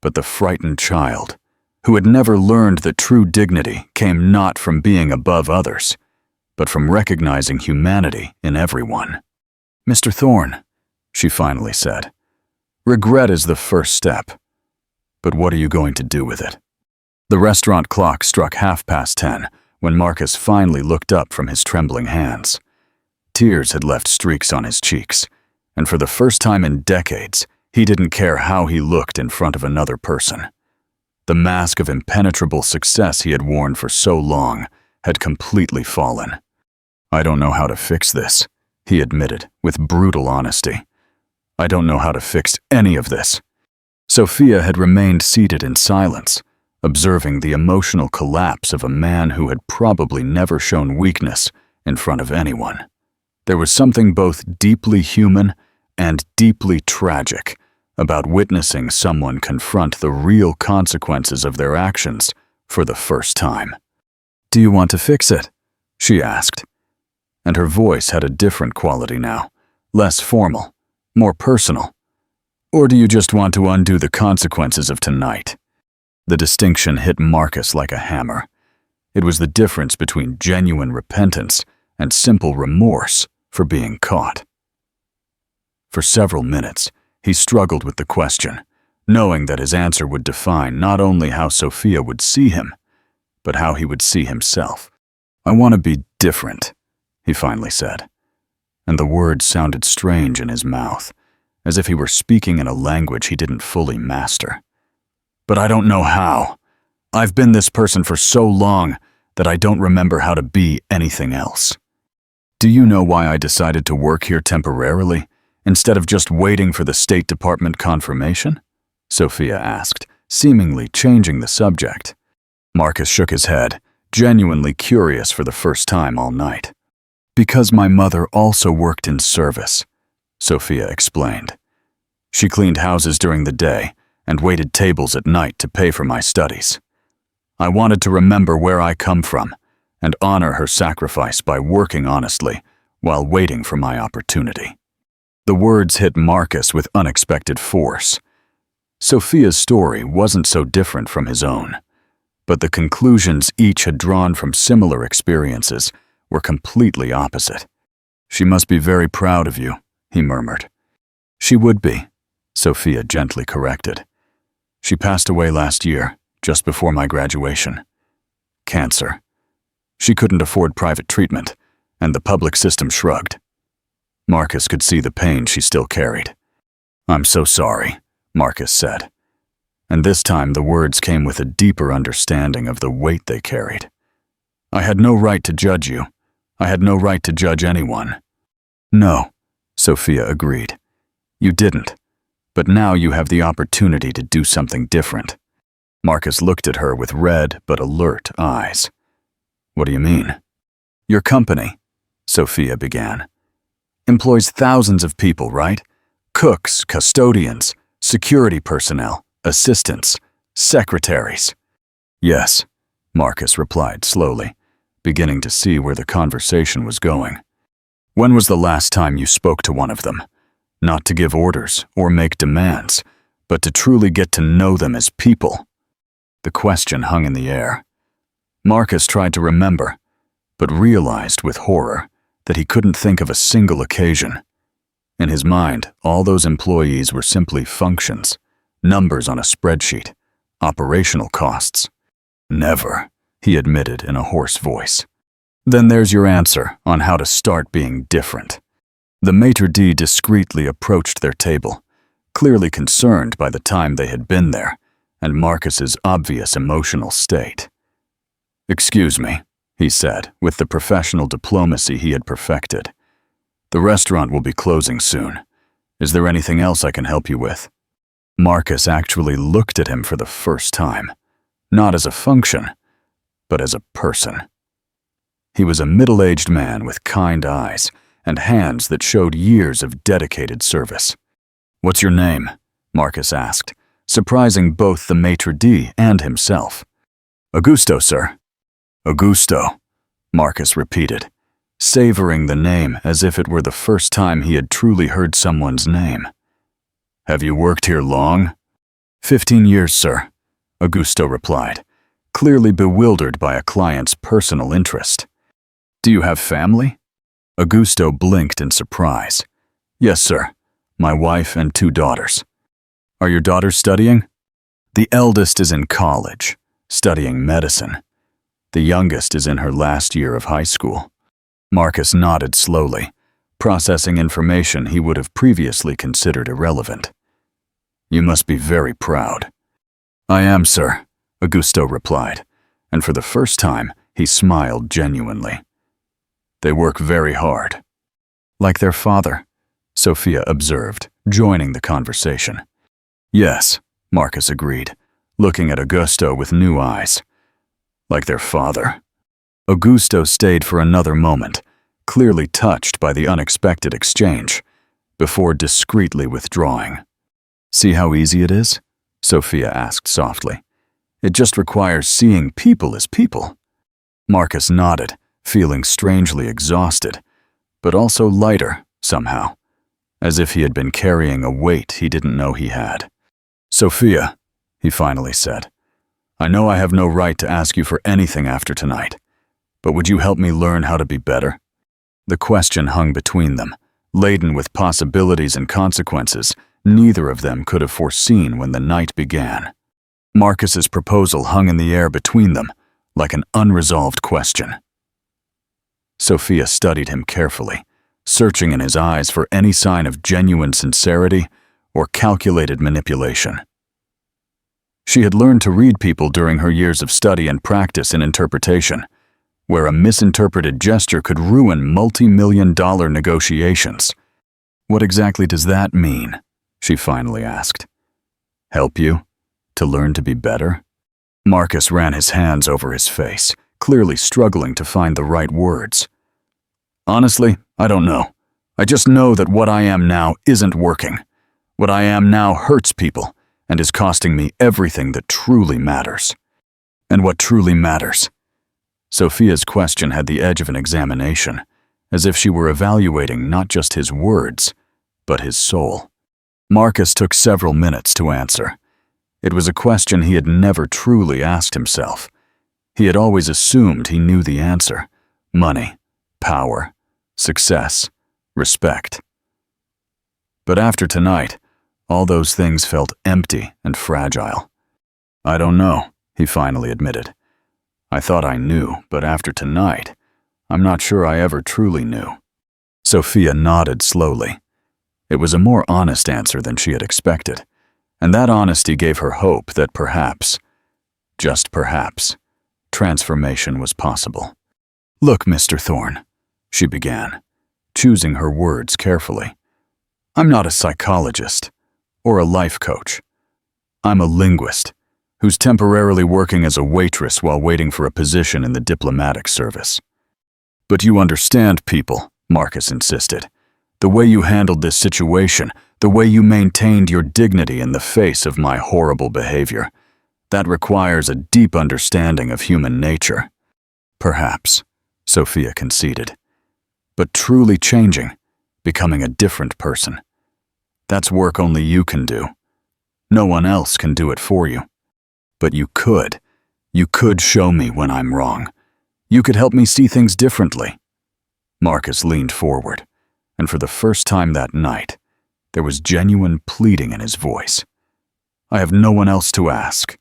but the frightened child who had never learned that true dignity came not from being above others, but from recognizing humanity in everyone. "Mr. Thorne," she finally said, "regret is the first step, but what are you going to do with it?" The restaurant clock struck 10:30 when Marcus finally looked up from his trembling hands. Tears had left streaks on his cheeks, and for the first time in decades, he didn't care how he looked in front of another person. The mask of impenetrable success he had worn for so long had completely fallen. "I don't know how to fix this," he admitted with brutal honesty. "I don't know how to fix any of this." Sophia had remained seated in silence, observing the emotional collapse of a man who had probably never shown weakness in front of anyone. There was something both deeply human and deeply tragic about witnessing someone confront the real consequences of their actions for the first time. "Do you want to fix it?" she asked, and her voice had a different quality now, less formal, more personal. "Or do you just want to undo the consequences of tonight?" The distinction hit Marcus like a hammer. It was the difference between genuine repentance and simple remorse for being caught. For several minutes, he struggled with the question, knowing that his answer would define not only how Sophia would see him, but how he would see himself. "I want to be different," he finally said, and the words sounded strange in his mouth, as if he were speaking in a language he didn't fully master. "But I don't know how. I've been this person for so long that I don't remember how to be anything else." "Do you know why I decided to work here temporarily, instead of just waiting for the State Department confirmation?" Sophia asked, seemingly changing the subject. Marcus shook his head, genuinely curious for the first time all night. "Because my mother also worked in service," Sophia explained. "She cleaned houses during the day and waited tables at night to pay for my studies. I wanted to remember where I come from and honor her sacrifice by working honestly while waiting for my opportunity. The words hit Marcus with unexpected force. Sophia's story wasn't so different from his own, but the conclusions each had drawn from similar experiences were completely opposite. "She must be very proud of you," he murmured. "She would be," Sophia gently corrected. "She passed away last year, just before my graduation. Cancer. She couldn't afford private treatment, and the public system shrugged." Marcus could see the pain she still carried. "I'm so sorry," Marcus said. And this time the words came with a deeper understanding of the weight they carried. "I had no right to judge you. I had no right to judge anyone." "No," Sophia agreed. "You didn't. But now you have the opportunity to do something different." Marcus looked at her with red but alert eyes. "What do you mean?" "Your company," Sophia began, "employs thousands of people, right? Cooks, custodians, security personnel, assistants, secretaries." "Yes," Marcus replied slowly, beginning to see where the conversation was going. "When was the last time you spoke to one of them? Not to give orders or make demands, but to truly get to know them as people." The question hung in the air. Marcus tried to remember, but realized with horror that he couldn't think of a single occasion. In his mind, all those employees were simply functions, numbers on a spreadsheet, operational costs. "Never," he admitted in a hoarse voice. "Then there's your answer on how to start being different." The maitre d' discreetly approached their table, clearly concerned by the time they had been there and Marcus's obvious emotional state. "Excuse me," he said with the professional diplomacy he had perfected. "The restaurant will be closing soon. Is there anything else I can help you with?" Marcus actually looked at him for the first time, not as a function, but as a person. He was a middle-aged man with kind eyes and hands that showed years of dedicated service. "What's your name?" Marcus asked, surprising both the maitre d' and himself. "Augusto, sir." "Augusto," Marcus repeated, savoring the name as if it were the first time he had truly heard someone's name. "Have you worked here long?" 15 years, sir," Augusto replied, clearly bewildered by a client's personal interest. "Do you have family?" Augusto blinked in surprise. "Yes, sir. My wife and 2 daughters." "Are your daughters studying?" "The eldest is in college, studying medicine. The youngest is in her last year of high school." Marcus nodded slowly, processing information he would have previously considered irrelevant. "You must be very proud." "I am, sir," Augusto replied, and for the first time he smiled genuinely. "They work very hard." "Like their father," Sophia observed, joining the conversation. "Yes," Marcus agreed, looking at Augusto with new eyes. "Like their father." Augusto stayed for another moment, clearly touched by the unexpected exchange, before discreetly withdrawing. "See how easy it is?" Sophia asked softly. "It just requires seeing people as people." Marcus nodded, feeling strangely exhausted, but also lighter, somehow, as if he had been carrying a weight he didn't know he had. "Sophia," he finally said, "I know I have no right to ask you for anything after tonight, but would you help me learn how to be better?" The question hung between them, laden with possibilities and consequences neither of them could have foreseen when the night began. Marcus's proposal hung in the air between them, like an unresolved question. Sophia studied him carefully, searching in his eyes for any sign of genuine sincerity or calculated manipulation. She had learned to read people during her years of study and practice in interpretation, where a misinterpreted gesture could ruin multi-million-dollar negotiations. "What exactly does that mean?" she finally asked. "Help you? To learn to be better?" Marcus ran his hands over his face, clearly struggling to find the right words. "Honestly, I don't know. I just know that what I am now isn't working. What I am now hurts people, and is costing me everything that truly matters. And what truly matters? Sophia's question had the edge of an examination, as if she were evaluating not just his words, but his soul. Marcus took several minutes to answer. It was a question he had never truly asked himself. He had always assumed he knew the answer: money, power, success, respect. But after tonight, all those things felt empty and fragile. "I don't know," he finally admitted. "I thought I knew, but after tonight, I'm not sure I ever truly knew." Sophia nodded slowly. It was a more honest answer than she had expected, and that honesty gave her hope that perhaps, just perhaps, transformation was possible. "Look, Mr. Thorne," she began, choosing her words carefully. "I'm not a psychologist or a life coach. I'm a linguist who's temporarily working as a waitress while waiting for a position in the diplomatic service." "But you understand people," Marcus insisted. "The way you handled this situation, the way you maintained your dignity in the face of my horrible behavior, that requires a deep understanding of human nature." "Perhaps," Sophia conceded. "But truly changing, becoming a different person, that's work only you can do. No one else can do it for you. But you could. You could show me when I'm wrong. You could help me see things differently." Marcus leaned forward, and for the first time that night, there was genuine pleading in his voice. "I have no one else to ask.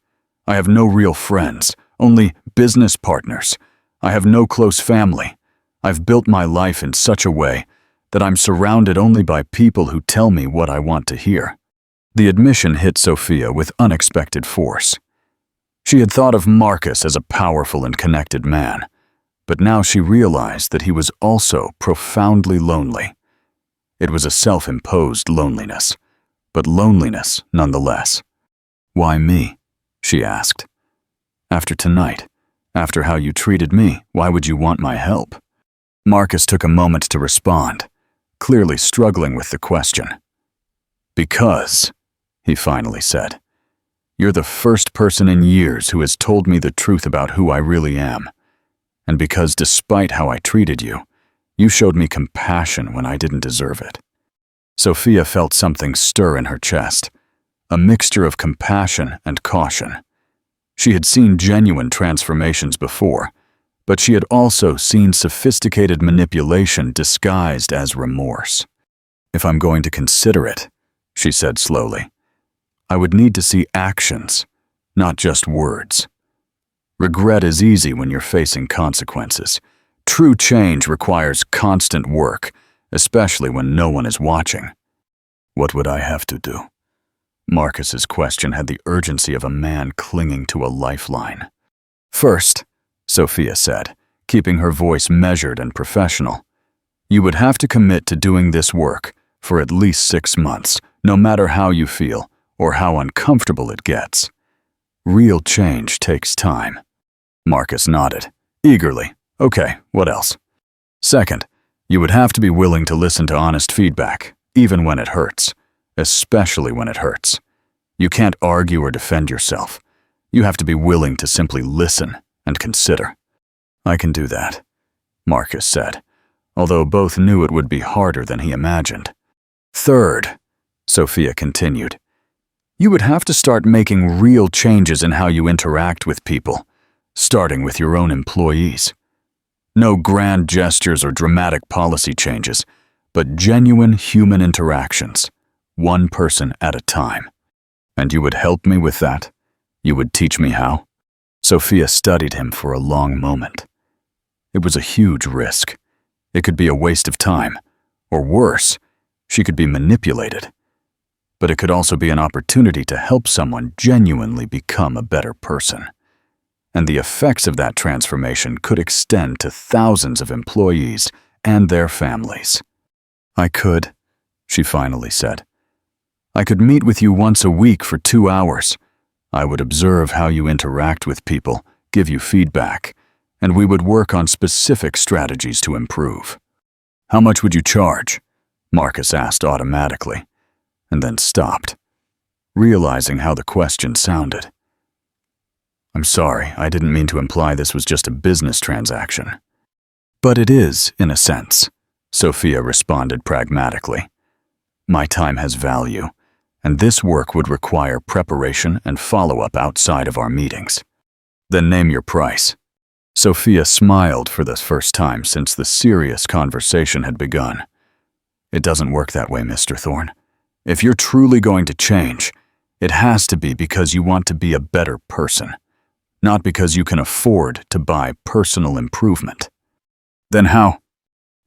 I have no real friends, only business partners. I have no close family. I've built my life in such a way that I'm surrounded only by people who tell me what I want to hear." The admission hit Sophia with unexpected force. She had thought of Marcus as a powerful and connected man, but now she realized that he was also profoundly lonely. It was a self-imposed loneliness, but loneliness nonetheless. "Why me?" she asked. "After tonight, after how you treated me, why would you want my help?" Marcus took a moment to respond, clearly struggling with the question. "Because," he finally said, "you're the first person in years who has told me the truth about who I really am. And because despite how I treated you, you showed me compassion when I didn't deserve it." Sophia felt something stir in her chest, a mixture of compassion and caution. She had seen genuine transformations before, but she had also seen sophisticated manipulation disguised as remorse. "If I'm going to consider it," she said slowly, "I would need to see actions, not just words. Regret is easy when you're facing consequences. True change requires constant work, especially when no one is watching." "What would I have to do?" Marcus's question had the urgency of a man clinging to a lifeline. "First," Sophia said, keeping her voice measured and professional, "you would have to commit to doing this work for at least 6 months, no matter how you feel or how uncomfortable it gets. Real change takes time." Marcus nodded, eagerly. "Okay, what else?" "Second, you would have to be willing to listen to honest feedback, even when it hurts, especially when it hurts. You can't argue or defend yourself. You have to be willing to simply listen and consider." "I can do that," Marcus said, although both knew it would be harder than he imagined. "Third," Sophia continued, "you would have to start making real changes in how you interact with people, starting with your own employees. No grand gestures or dramatic policy changes, but genuine human interactions, one person at a time. And you would help me with that? You would teach me how?" Sophia studied him for a long moment. It was a huge risk. It could be a waste of time, or worse, she could be manipulated. But it could also be an opportunity to help someone genuinely become a better person. And the effects of that transformation could extend to thousands of employees and their families. "I could," she finally said. "I could meet with you once a week for 2 hours. I would observe how you interact with people, give you feedback, and we would work on specific strategies to improve." "How much would you charge?" Marcus asked automatically, and then stopped. realizing how the question sounded. "I'm sorry, I didn't mean to imply this was just a business transaction." "But it is, in a sense," Sophia responded pragmatically. "My time has value, and this work would require preparation and follow-up outside of our meetings." "Then name your price." Sophia smiled for the first time since the serious conversation had begun. "It doesn't work that way, Mr. Thorne. If you're truly going to change, it has to be because you want to be a better person, not because you can afford to buy personal improvement." "Then how?"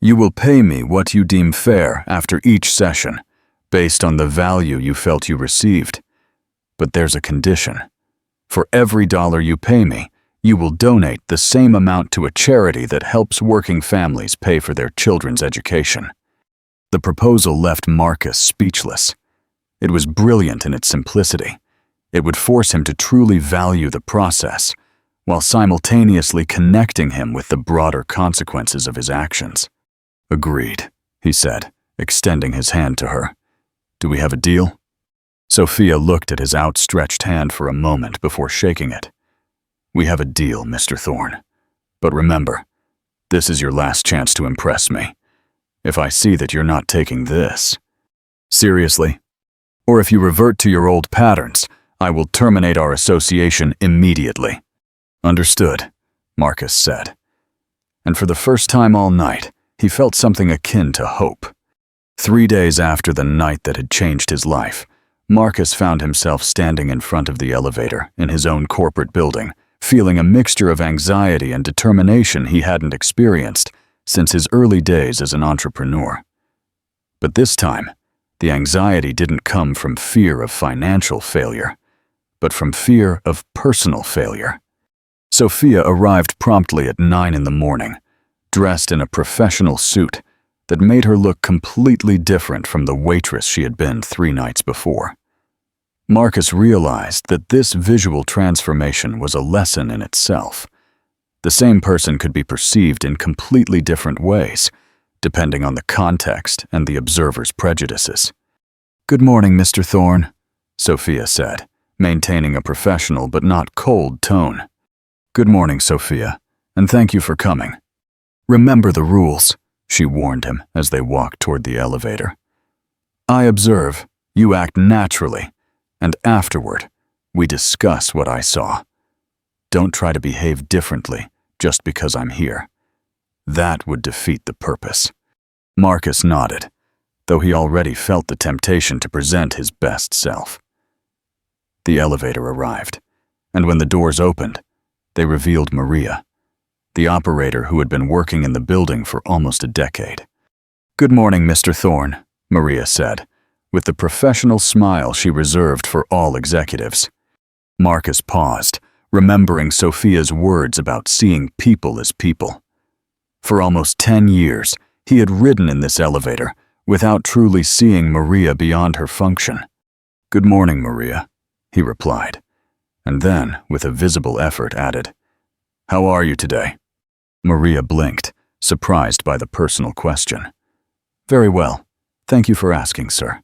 "You will pay me what you deem fair after each session, based on the value you felt you received. But there's a condition. For every dollar you pay me, you will donate the same amount to a charity that helps working families pay for their children's education." The proposal left Marcus speechless. It was brilliant in its simplicity. It would force him to truly value the process, while simultaneously connecting him with the broader consequences of his actions. "Agreed," he said, extending his hand to her. "Do we have a deal?" Sophia looked at his outstretched hand for a moment before shaking it. "We have a deal, Mr. Thorne. But remember, this is your last chance to impress me. If I see that you're not taking this seriously, or if you revert to your old patterns, I will terminate our association immediately." "Understood," Marcus said. And for the first time all night, he felt something akin to hope. 3 days after the night that had changed his life, Marcus found himself standing in front of the elevator in his own corporate building, feeling a mixture of anxiety and determination he hadn't experienced since his early days as an entrepreneur. But this time, the anxiety didn't come from fear of financial failure, but from fear of personal failure. Sophia arrived promptly at 9 in the morning, dressed in a professional suit that made her look completely different from the waitress she had been 3 nights before. Marcus realized that this visual transformation was a lesson in itself. The same person could be perceived in completely different ways, depending on the context and the observer's prejudices. "Good morning, Mr. Thorne," Sophia said, maintaining a professional but not cold tone. "Good morning, Sophia, and thank you for coming. Remember the rules," she warned him as they walked toward the elevator. "I observe, you act naturally, and afterward, we discuss what I saw. Don't try to behave differently just because I'm here. That would defeat the purpose." Marcus nodded, though he already felt the temptation to present his best self. The elevator arrived, and when the doors opened, they revealed Maria, the operator who had been working in the building for almost a decade. "Good morning, Mr. Thorne," Maria said, with the professional smile she reserved for all executives. Marcus paused, remembering Sophia's words about seeing people as people. For almost 10 years, he had ridden in this elevator without truly seeing Maria beyond her function. "Good morning, Maria," he replied, and then, with a visible effort, added, "How are you today?" Maria blinked, surprised by the personal question. "Very well. Thank you for asking, sir."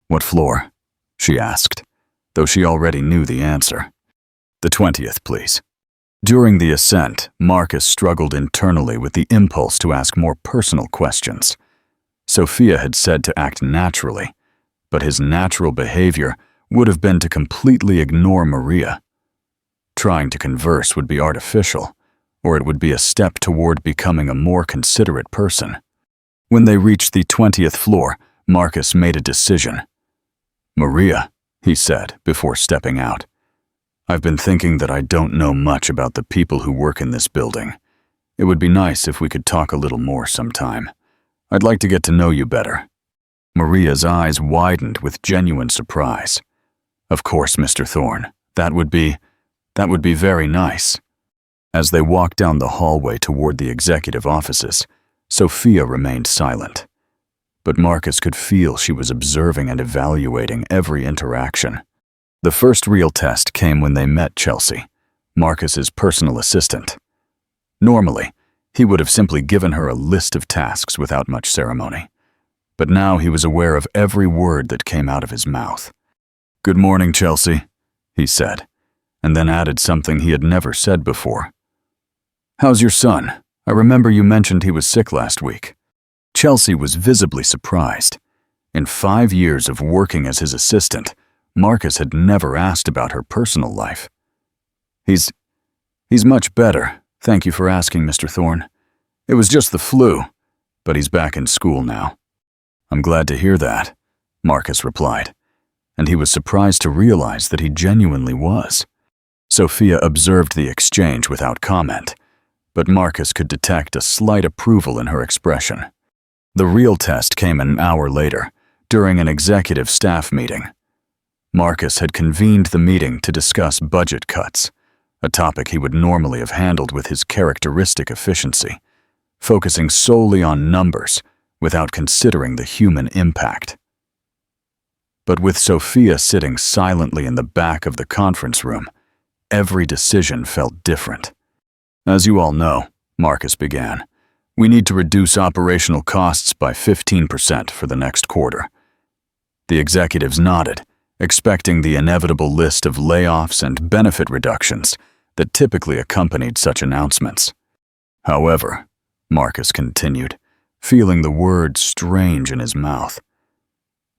"What floor?" she asked, though she already knew the answer. "The 20th, please." During the ascent, Marcus struggled internally with the impulse to ask more personal questions. Sophia had said to act naturally, but his natural behavior would have been to completely ignore Maria. Trying to converse would be artificial, or it would be a step toward becoming a more considerate person. When they reached the 20th floor, Marcus made a decision. "Maria," he said before stepping out, "I've been thinking that I don't know much about the people who work in this building. It would be nice if we could talk a little more sometime. I'd like to get to know you better." Maria's eyes widened with genuine surprise. "Of course, Mr. Thorne. That would be very nice." As they walked down the hallway toward the executive offices, Sophia remained silent. But Marcus could feel she was observing and evaluating every interaction. The first real test came when they met Chelsea, Marcus's personal assistant. Normally, he would have simply given her a list of tasks without much ceremony. But now he was aware of every word that came out of his mouth. "Good morning, Chelsea," he said, and then added something he had never said before. "How's your son? I remember you mentioned he was sick last week." Chelsea was visibly surprised. In 5 years of working as his assistant, Marcus had never asked about her personal life. He's much better, thank you for asking, Mr. Thorne. It was just the flu, but he's back in school now." "I'm glad to hear that," Marcus replied, and he was surprised to realize that he genuinely was. Sophia observed the exchange without comment, but Marcus could detect a slight approval in her expression. The real test came an hour later, during an executive staff meeting. Marcus had convened the meeting to discuss budget cuts, a topic he would normally have handled with his characteristic efficiency, focusing solely on numbers without considering the human impact. But with Sophia sitting silently in the back of the conference room, every decision felt different. "As you all know," Marcus began, "we need to reduce operational costs by 15% for the next quarter." The executives nodded, expecting the inevitable list of layoffs and benefit reductions that typically accompanied such announcements. "However," Marcus continued, feeling the word strange in his mouth,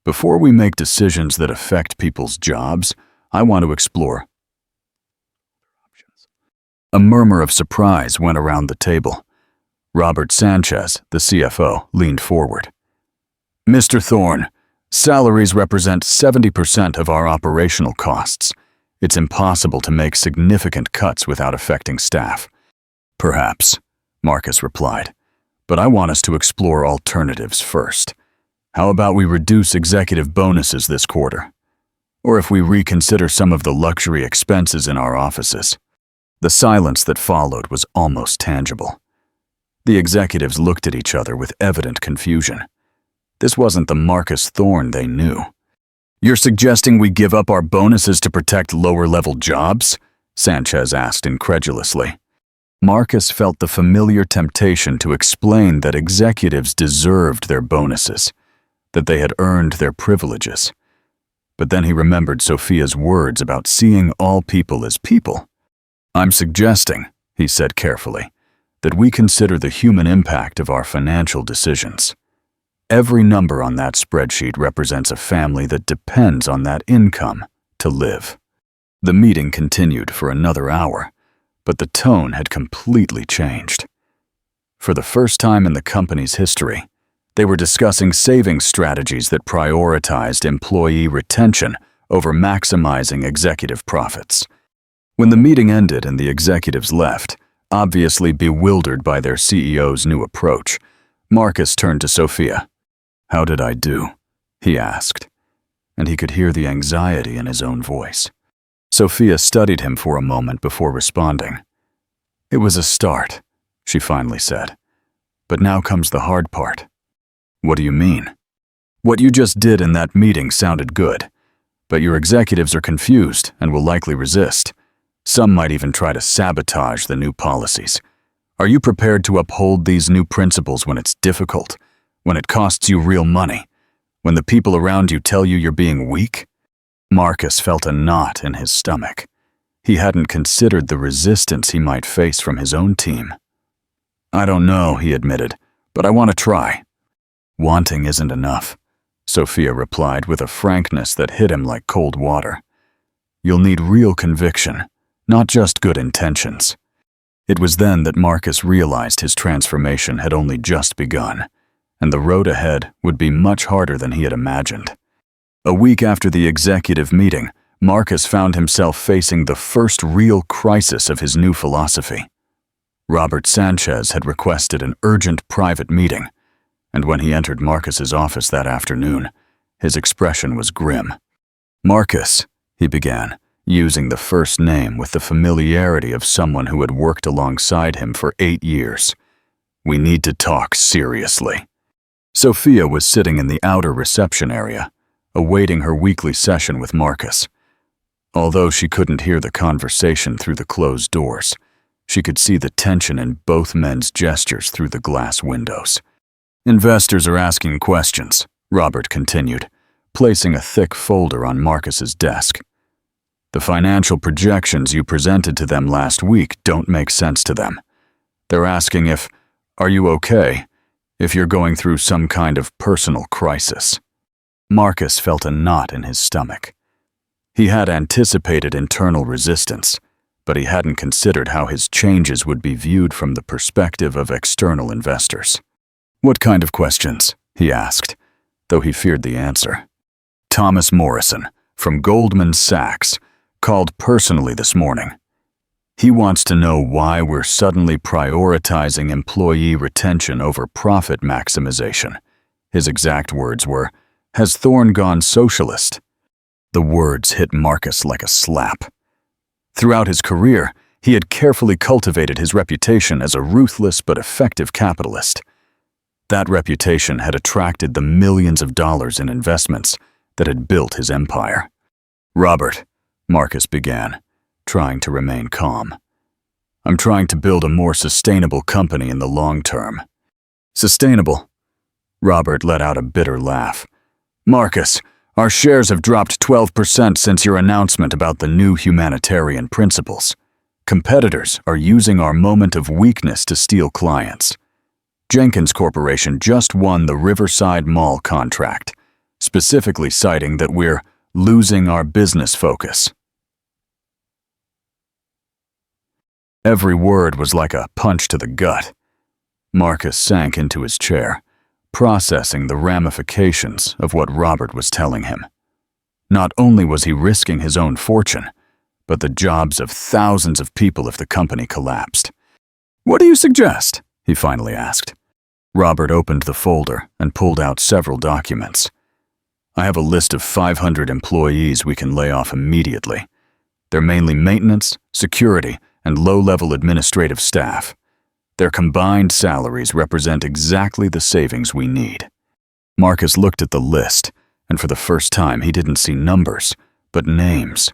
"before we make decisions that affect people's jobs, I want to explore." A murmur of surprise went around the table. Robert Sanchez, the CFO, leaned forward. "Mr. Thorne, salaries represent 70% of our operational costs. It's impossible to make significant cuts without affecting staff." "Perhaps," Marcus replied, "but I want us to explore alternatives first. How about we reduce executive bonuses this quarter? Or if we reconsider some of the luxury expenses in our offices?" The silence that followed was almost tangible. The executives looked at each other with evident confusion. This wasn't the Marcus Thorne they knew. "You're suggesting we give up our bonuses to protect lower-level jobs?" Sanchez asked incredulously. Marcus felt the familiar temptation to explain that executives deserved their bonuses, that they had earned their privileges. But then he remembered Sophia's words about seeing all people as people. "I'm suggesting," he said carefully, "that we consider the human impact of our financial decisions. Every number on that spreadsheet represents a family that depends on that income to live." The meeting continued for another hour, but the tone had completely changed. For the first time in the company's history, they were discussing saving strategies that prioritized employee retention over maximizing executive profits. When the meeting ended and the executives left, obviously bewildered by their CEO's new approach, Marcus turned to Sophia. "How did I do?" he asked, and he could hear the anxiety in his own voice. Sophia studied him for a moment before responding. "It was a start," she finally said, "but now comes the hard part." "What do you mean?" "What you just did in that meeting sounded good, but your executives are confused and will likely resist. Some might even try to sabotage the new policies. Are you prepared to uphold these new principles when it's difficult, when it costs you real money, when the people around you tell you you're being weak?" Marcus felt a knot in his stomach. He hadn't considered the resistance he might face from his own team. "I don't know," he admitted, "but I want to try." "Wanting isn't enough," Sophia replied with a frankness that hit him like cold water. "You'll need real conviction, not just good intentions." It was then that Marcus realized his transformation had only just begun, and the road ahead would be much harder than he had imagined. A week after the executive meeting, Marcus found himself facing the first real crisis of his new philosophy. Robert Sanchez had requested an urgent private meeting, and when he entered Marcus's office that afternoon, his expression was grim. "Marcus," he began, using the first name with the familiarity of someone who had worked alongside him for 8 years. "We need to talk seriously." Sophia was sitting in the outer reception area, awaiting her weekly session with Marcus. Although she couldn't hear the conversation through the closed doors, she could see the tension in both men's gestures through the glass windows. "Investors are asking questions," Robert continued, placing a thick folder on Marcus's desk. "The financial projections you presented to them last week don't make sense to them. They're asking if, are you okay, if you're going through some kind of personal crisis." Marcus felt a knot in his stomach. He had anticipated internal resistance, but he hadn't considered how his changes would be viewed from the perspective of external investors. "What kind of questions?" he asked, though he feared the answer. "Thomas Morrison, from Goldman Sachs, called personally this morning. He wants to know why we're suddenly prioritizing employee retention over profit maximization. His exact words were, 'Has Thorne gone socialist?'" The words hit Marcus like a slap. Throughout his career, he had carefully cultivated his reputation as a ruthless but effective capitalist. That reputation had attracted the millions of dollars in investments that had built his empire. "Robert," Marcus began, trying to remain calm, "I'm trying to build a more sustainable company in the long term." "Sustainable?" Robert let out a bitter laugh. "Marcus, our shares have dropped 12% since your announcement about the new humanitarian principles. Competitors are using our moment of weakness to steal clients. Jenkins Corporation just won the Riverside Mall contract, specifically citing that we're losing our business focus." Every word was like a punch to the gut. Marcus sank into his chair, processing the ramifications of what Robert was telling him. Not only was he risking his own fortune, but the jobs of thousands of people if the company collapsed. "What do you suggest?" he finally asked. Robert opened the folder and pulled out several documents. "I have a list of 500 employees we can lay off immediately. They're mainly maintenance, security, and low-level administrative staff. Their combined salaries represent exactly the savings we need." Marcus looked at the list, and for the first time he didn't see numbers, but names.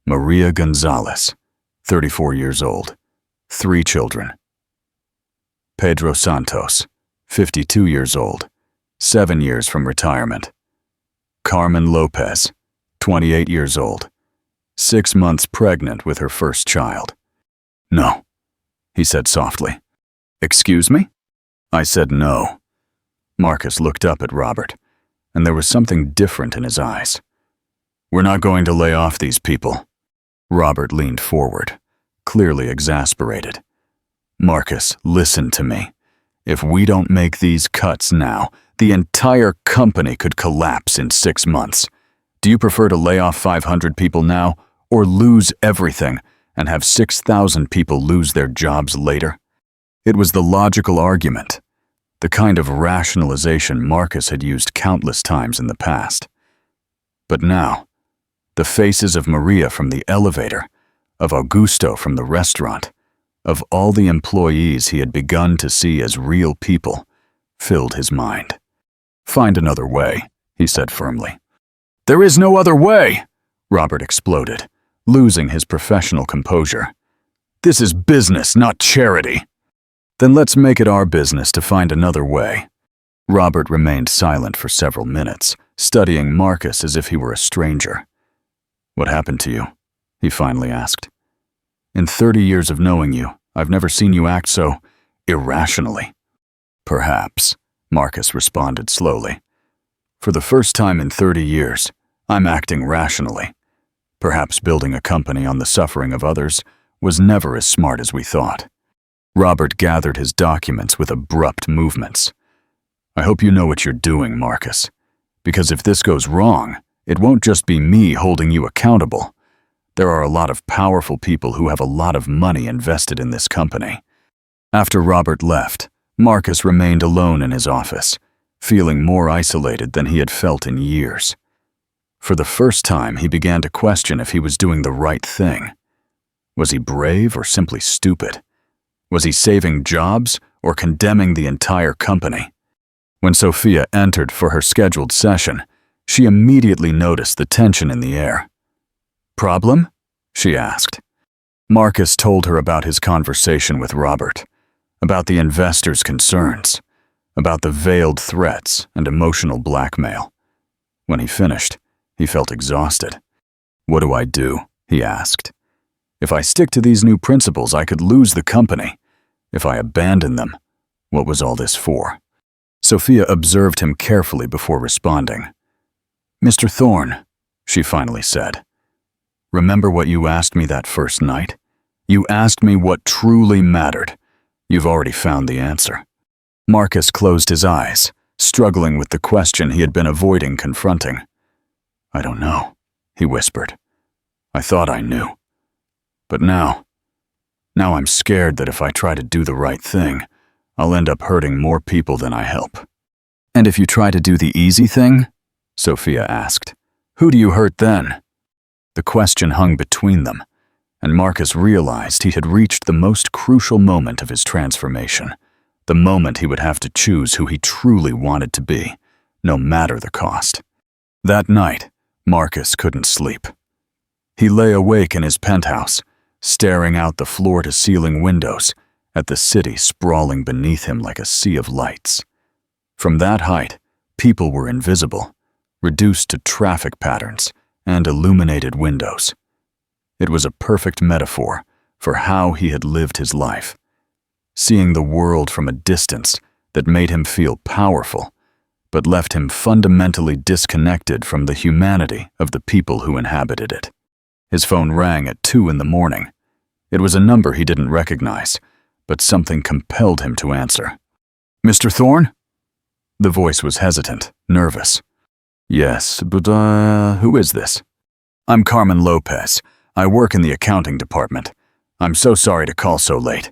Maria Gonzalez, 34 years old, 3 children. Pedro Santos, 52 years old, 7 years from retirement. Carmen Lopez, 28 years old, 6 months pregnant with her first child. "No," he said softly. "Excuse me?" "I said no." Marcus looked up at Robert, and there was something different in his eyes. "We're not going to lay off these people." Robert leaned forward, clearly exasperated. "Marcus, listen to me. If we don't make these cuts now, the entire company could collapse in 6 months. Do you prefer to lay off 500 people now or lose everything and have 6,000 people lose their jobs later?" It was the logical argument, the kind of rationalization Marcus had used countless times in the past. But now, the faces of Maria from the elevator, of Augusto from the restaurant, of all the employees he had begun to see as real people, filled his mind. "Find another way," he said firmly. "There is no other way!" Robert exploded, losing his professional composure. "This is business, not charity." "Then let's make it our business to find another way." Robert remained silent for several minutes, studying Marcus as if he were a stranger. "What happened to you?" he finally asked. "In 30 years of knowing you, I've never seen you act so irrationally." "Perhaps," Marcus responded slowly. "For the first time in 30 years, I'm acting rationally. Perhaps building a company on the suffering of others was never as smart as we thought." Robert gathered his documents with abrupt movements. "I hope you know what you're doing, Marcus, because if this goes wrong, it won't just be me holding you accountable. There are a lot of powerful people who have a lot of money invested in this company." After Robert left, Marcus remained alone in his office, feeling more isolated than he had felt in years. For the first time, he began to question if he was doing the right thing. Was he brave or simply stupid? Was he saving jobs or condemning the entire company? When Sophia entered for her scheduled session, she immediately noticed the tension in the air. "Problem?" she asked. Marcus told her about his conversation with Robert, about the investors' concerns, about the veiled threats and emotional blackmail. When he finished, he felt exhausted. "What do I do?" he asked. "If I stick to these new principles, I could lose the company. If I abandon them, what was all this for?" Sophia observed him carefully before responding. "Mr. Thorne," she finally said, "remember what you asked me that first night? You asked me what truly mattered. You've already found the answer." Marcus closed his eyes, struggling with the question he had been avoiding confronting. "I don't know," he whispered. "I thought I knew. But now I'm scared that if I try to do the right thing, I'll end up hurting more people than I help." "And if you try to do the easy thing?" Sophia asked. "Who do you hurt then?" The question hung between them, and Marcus realized he had reached the most crucial moment of his transformation, the moment he would have to choose who he truly wanted to be, no matter the cost. That night, Marcus couldn't sleep. He lay awake in his penthouse, staring out the floor-to-ceiling windows at the city sprawling beneath him like a sea of lights. From that height, people were invisible, reduced to traffic patterns and illuminated windows. It was a perfect metaphor for how he had lived his life, seeing the world from a distance that made him feel powerful, but left him fundamentally disconnected from the humanity of the people who inhabited it. His phone rang at 2 in the morning. It was a number he didn't recognize, but something compelled him to answer. "Mr. Thorne?" The voice was hesitant, nervous. "Yes, but who is this?" "I'm Carmen Lopez. I work in the accounting department. I'm so sorry to call so late,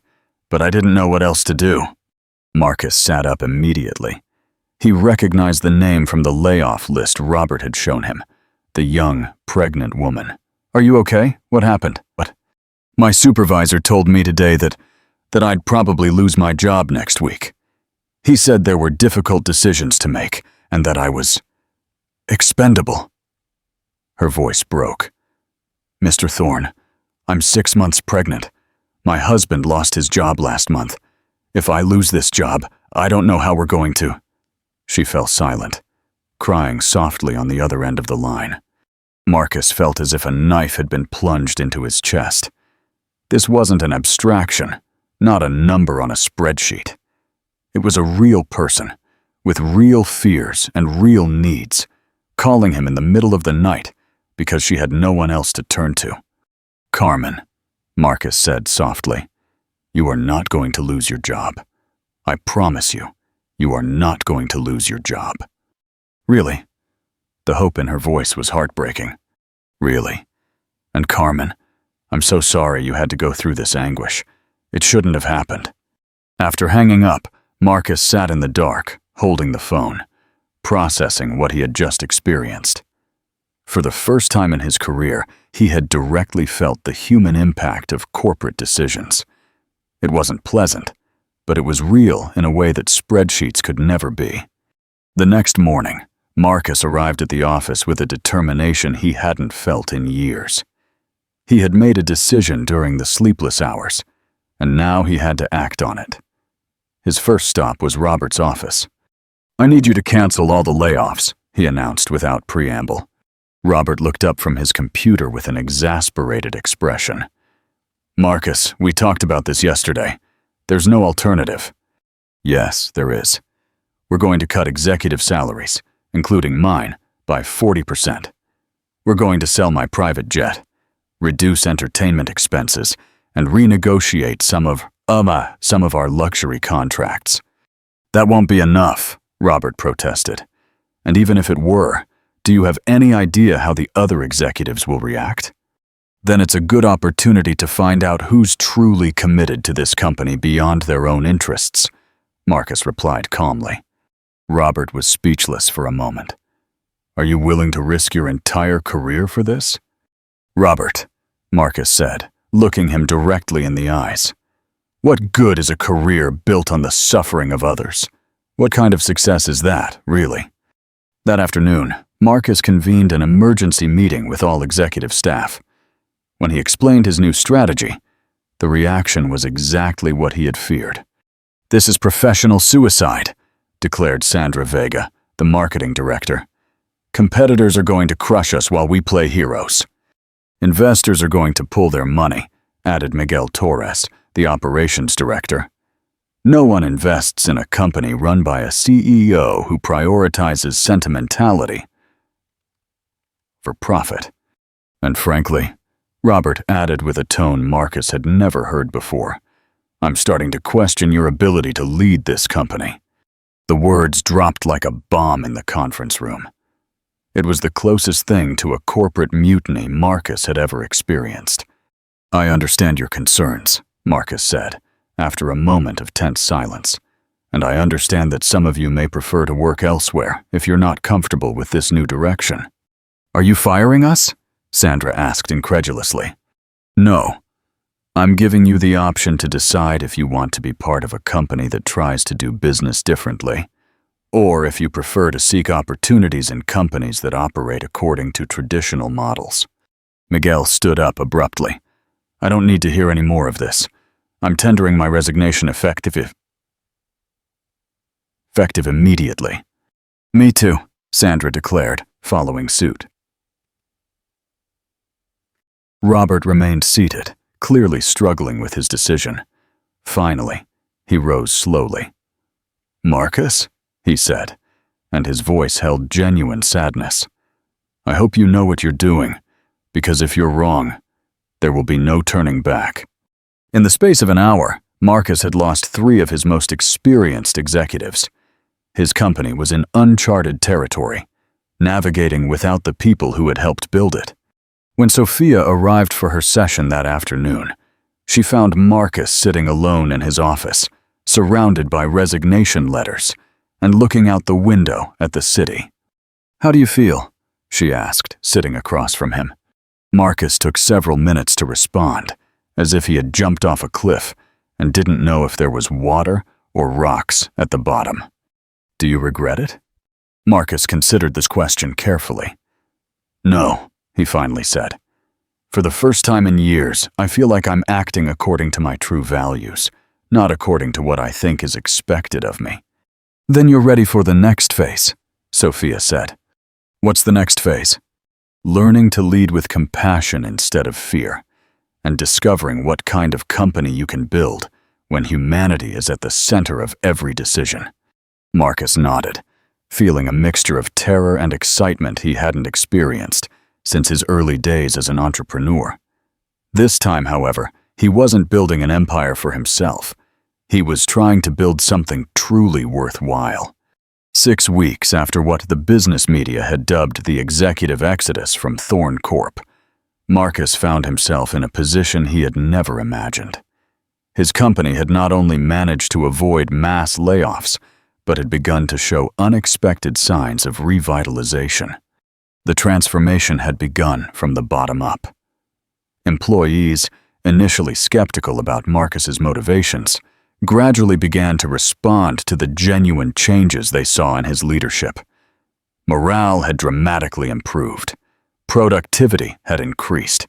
but I didn't know what else to do." Marcus sat up immediately. He recognized the name from the layoff list Robert had shown him, the young, pregnant woman. "Are you okay? What happened?" "What?" "My supervisor told me today that I'd probably lose my job next week. He said there were difficult decisions to make and that I was expendable." Her voice broke. "Mr. Thorne, I'm 6 months pregnant. My husband lost his job last month. If I lose this job, I don't know how we're going to." She fell silent, crying softly on the other end of the line. Marcus felt as if a knife had been plunged into his chest. This wasn't an abstraction, not a number on a spreadsheet. It was a real person, with real fears and real needs, calling him in the middle of the night because she had no one else to turn to. "Carmen," Marcus said softly, "you are not going to lose your job. I promise you, you are not going to lose your job." "Really?" The hope in her voice was heartbreaking. "Really? And Carmen, I'm so sorry you had to go through this anguish. It shouldn't have happened." After hanging up, Marcus sat in the dark, holding the phone, processing what he had just experienced. For the first time in his career, he had directly felt the human impact of corporate decisions. It wasn't pleasant, but it was real in a way that spreadsheets could never be. The next morning, Marcus arrived at the office with a determination he hadn't felt in years. He had made a decision during the sleepless hours, and now he had to act on it. His first stop was Robert's office. "I need you to cancel all the layoffs," he announced without preamble. Robert looked up from his computer with an exasperated expression. "Marcus, we talked about this yesterday. There's no alternative." "Yes, there is. We're going to cut executive salaries, including mine, by 40%. We're going to sell my private jet, reduce entertainment expenses, and renegotiate some of our luxury contracts." "That won't be enough," Robert protested. "And even if it were, do you have any idea how the other executives will react?" "Then it's a good opportunity to find out who's truly committed to this company beyond their own interests," Marcus replied calmly. Robert was speechless for a moment. "Are you willing to risk your entire career for this?" "Robert," Marcus said, looking him directly in the eyes, "what good is a career built on the suffering of others? What kind of success is that, really?" That afternoon, Marcus convened an emergency meeting with all executive staff. When he explained his new strategy, the reaction was exactly what he had feared. "This is professional suicide," declared Sandra Vega, the marketing director. Competitors are going to crush us while we play heroes. Investors are going to pull their money, added Miguel Torres, the operations director. No one invests in a company run by a CEO who prioritizes sentimentality for profit. And frankly, Robert added with a tone Marcus had never heard before, I'm starting to question your ability to lead this company. The words dropped like a bomb in the conference room. It was the closest thing to a corporate mutiny Marcus had ever experienced. I understand your concerns, Marcus said, after a moment of tense silence, and I understand that some of you may prefer to work elsewhere if you're not comfortable with this new direction. Are you firing us? Sandra asked incredulously. No. I'm giving you the option to decide if you want to be part of a company that tries to do business differently, or if you prefer to seek opportunities in companies that operate according to traditional models. Miguel stood up abruptly. I don't need to hear any more of this. I'm tendering my resignation effective immediately. Me too, Sandra declared, following suit. Robert remained seated, clearly struggling with his decision. Finally, he rose slowly. Marcus, he said, and his voice held genuine sadness. I hope you know what you're doing, because if you're wrong, there will be no turning back. In the space of an hour, Marcus had lost 3 of his most experienced executives. His company was in uncharted territory, navigating without the people who had helped build it. When Sophia arrived for her session that afternoon, she found Marcus sitting alone in his office, surrounded by resignation letters, and looking out the window at the city. How do you feel? She asked, sitting across from him. Marcus took several minutes to respond, as if he had jumped off a cliff and didn't know if there was water or rocks at the bottom. Do you regret it? Marcus considered this question carefully. No, he finally said. For the first time in years, I feel like I'm acting according to my true values, not according to what I think is expected of me. Then you're ready for the next phase, Sophia said. What's the next phase? Learning to lead with compassion instead of fear, and discovering what kind of company you can build when humanity is at the center of every decision. Marcus nodded, feeling a mixture of terror and excitement he hadn't experienced since his early days as an entrepreneur. This time, however, he wasn't building an empire for himself. He was trying to build something truly worthwhile. 6 weeks after what the business media had dubbed the executive exodus from Thorn Corp, Marcus found himself in a position he had never imagined. His company had not only managed to avoid mass layoffs, but had begun to show unexpected signs of revitalization. The transformation had begun from the bottom up. Employees, initially skeptical about Marcus's motivations, gradually began to respond to the genuine changes they saw in his leadership. Morale had dramatically improved. Productivity had increased.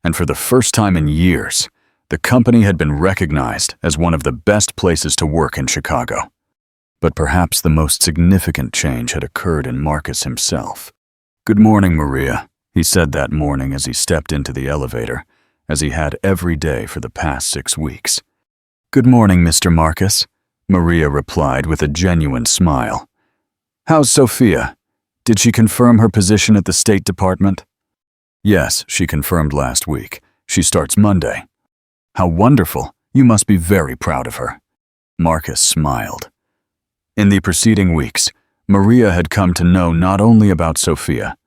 And for the first time in years, the company had been recognized as one of the best places to work in Chicago. But perhaps the most significant change had occurred in Marcus himself. Good morning, Maria, he said that morning as he stepped into the elevator, as he had every day for the past 6 weeks. Good morning, Mr. Marcus, Maria replied with a genuine smile. How's Sophia? Did she confirm her position at the State Department? Yes, she confirmed last week. She starts Monday. How wonderful. You must be very proud of her. Marcus smiled. In the preceding weeks, Maria had come to know not only about Sophia,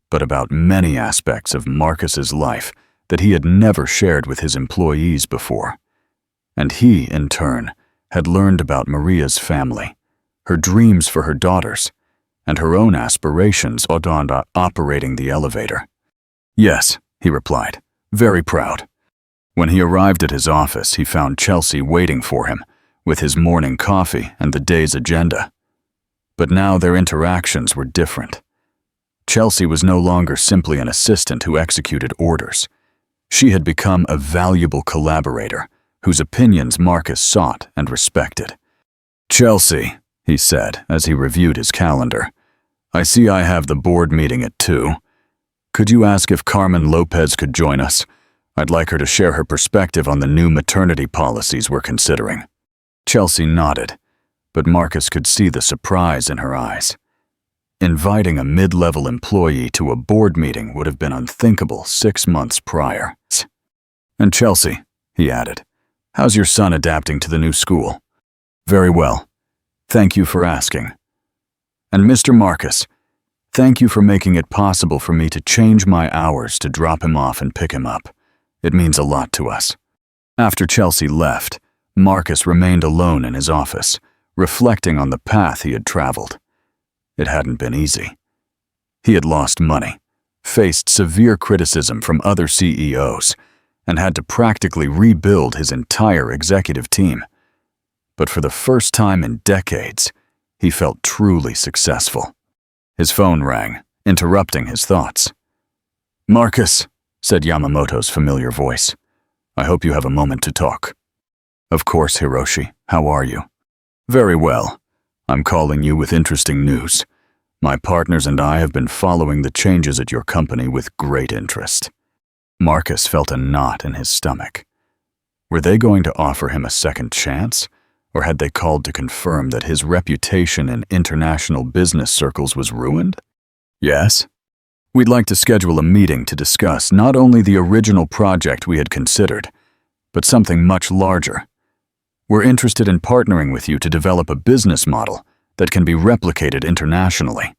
but about many aspects of Marcus's life that he had never shared with his employees before. And he, in turn, had learned about Maria's family, her dreams for her daughters, and her own aspirations on operating the elevator. Yes, he replied, very proud. When he arrived at his office, he found Chelsea waiting for him, with his morning coffee and the day's agenda. But now their interactions were different. Chelsea was no longer simply an assistant who executed orders. She had become a valuable collaborator, whose opinions Marcus sought and respected. Chelsea, he said as he reviewed his calendar, I see I have the board meeting at 2. Could you ask if Carmen Lopez could join us? I'd like her to share her perspective on the new maternity policies we're considering." Chelsea nodded, but Marcus could see the surprise in her eyes. Inviting a mid-level employee to a board meeting would have been unthinkable 6 months prior. "And Chelsea," he added, "how's your son adapting to the new school?" "Very well. Thank you for asking. And Mr. Marcus, thank you for making it possible for me to change my hours to drop him off and pick him up. It means a lot to us." After Chelsea left, Marcus remained alone in his office, reflecting on the path he had traveled. It hadn't been easy. He had lost money, faced severe criticism from other CEOs, and had to practically rebuild his entire executive team. But for the first time in decades, he felt truly successful. His phone rang, interrupting his thoughts. "Marcus," said Yamamoto's familiar voice. "I hope you have a moment to talk." "Of course, Hiroshi. How are you?" "Very well. I'm calling you with interesting news. My partners and I have been following the changes at your company with great interest." Marcus felt a knot in his stomach. Were they going to offer him a second chance, or had they called to confirm that his reputation in international business circles was ruined? "Yes? We'd like to schedule a meeting to discuss not only the original project we had considered, but something much larger. We're interested in partnering with you to develop a business model that can be replicated internationally."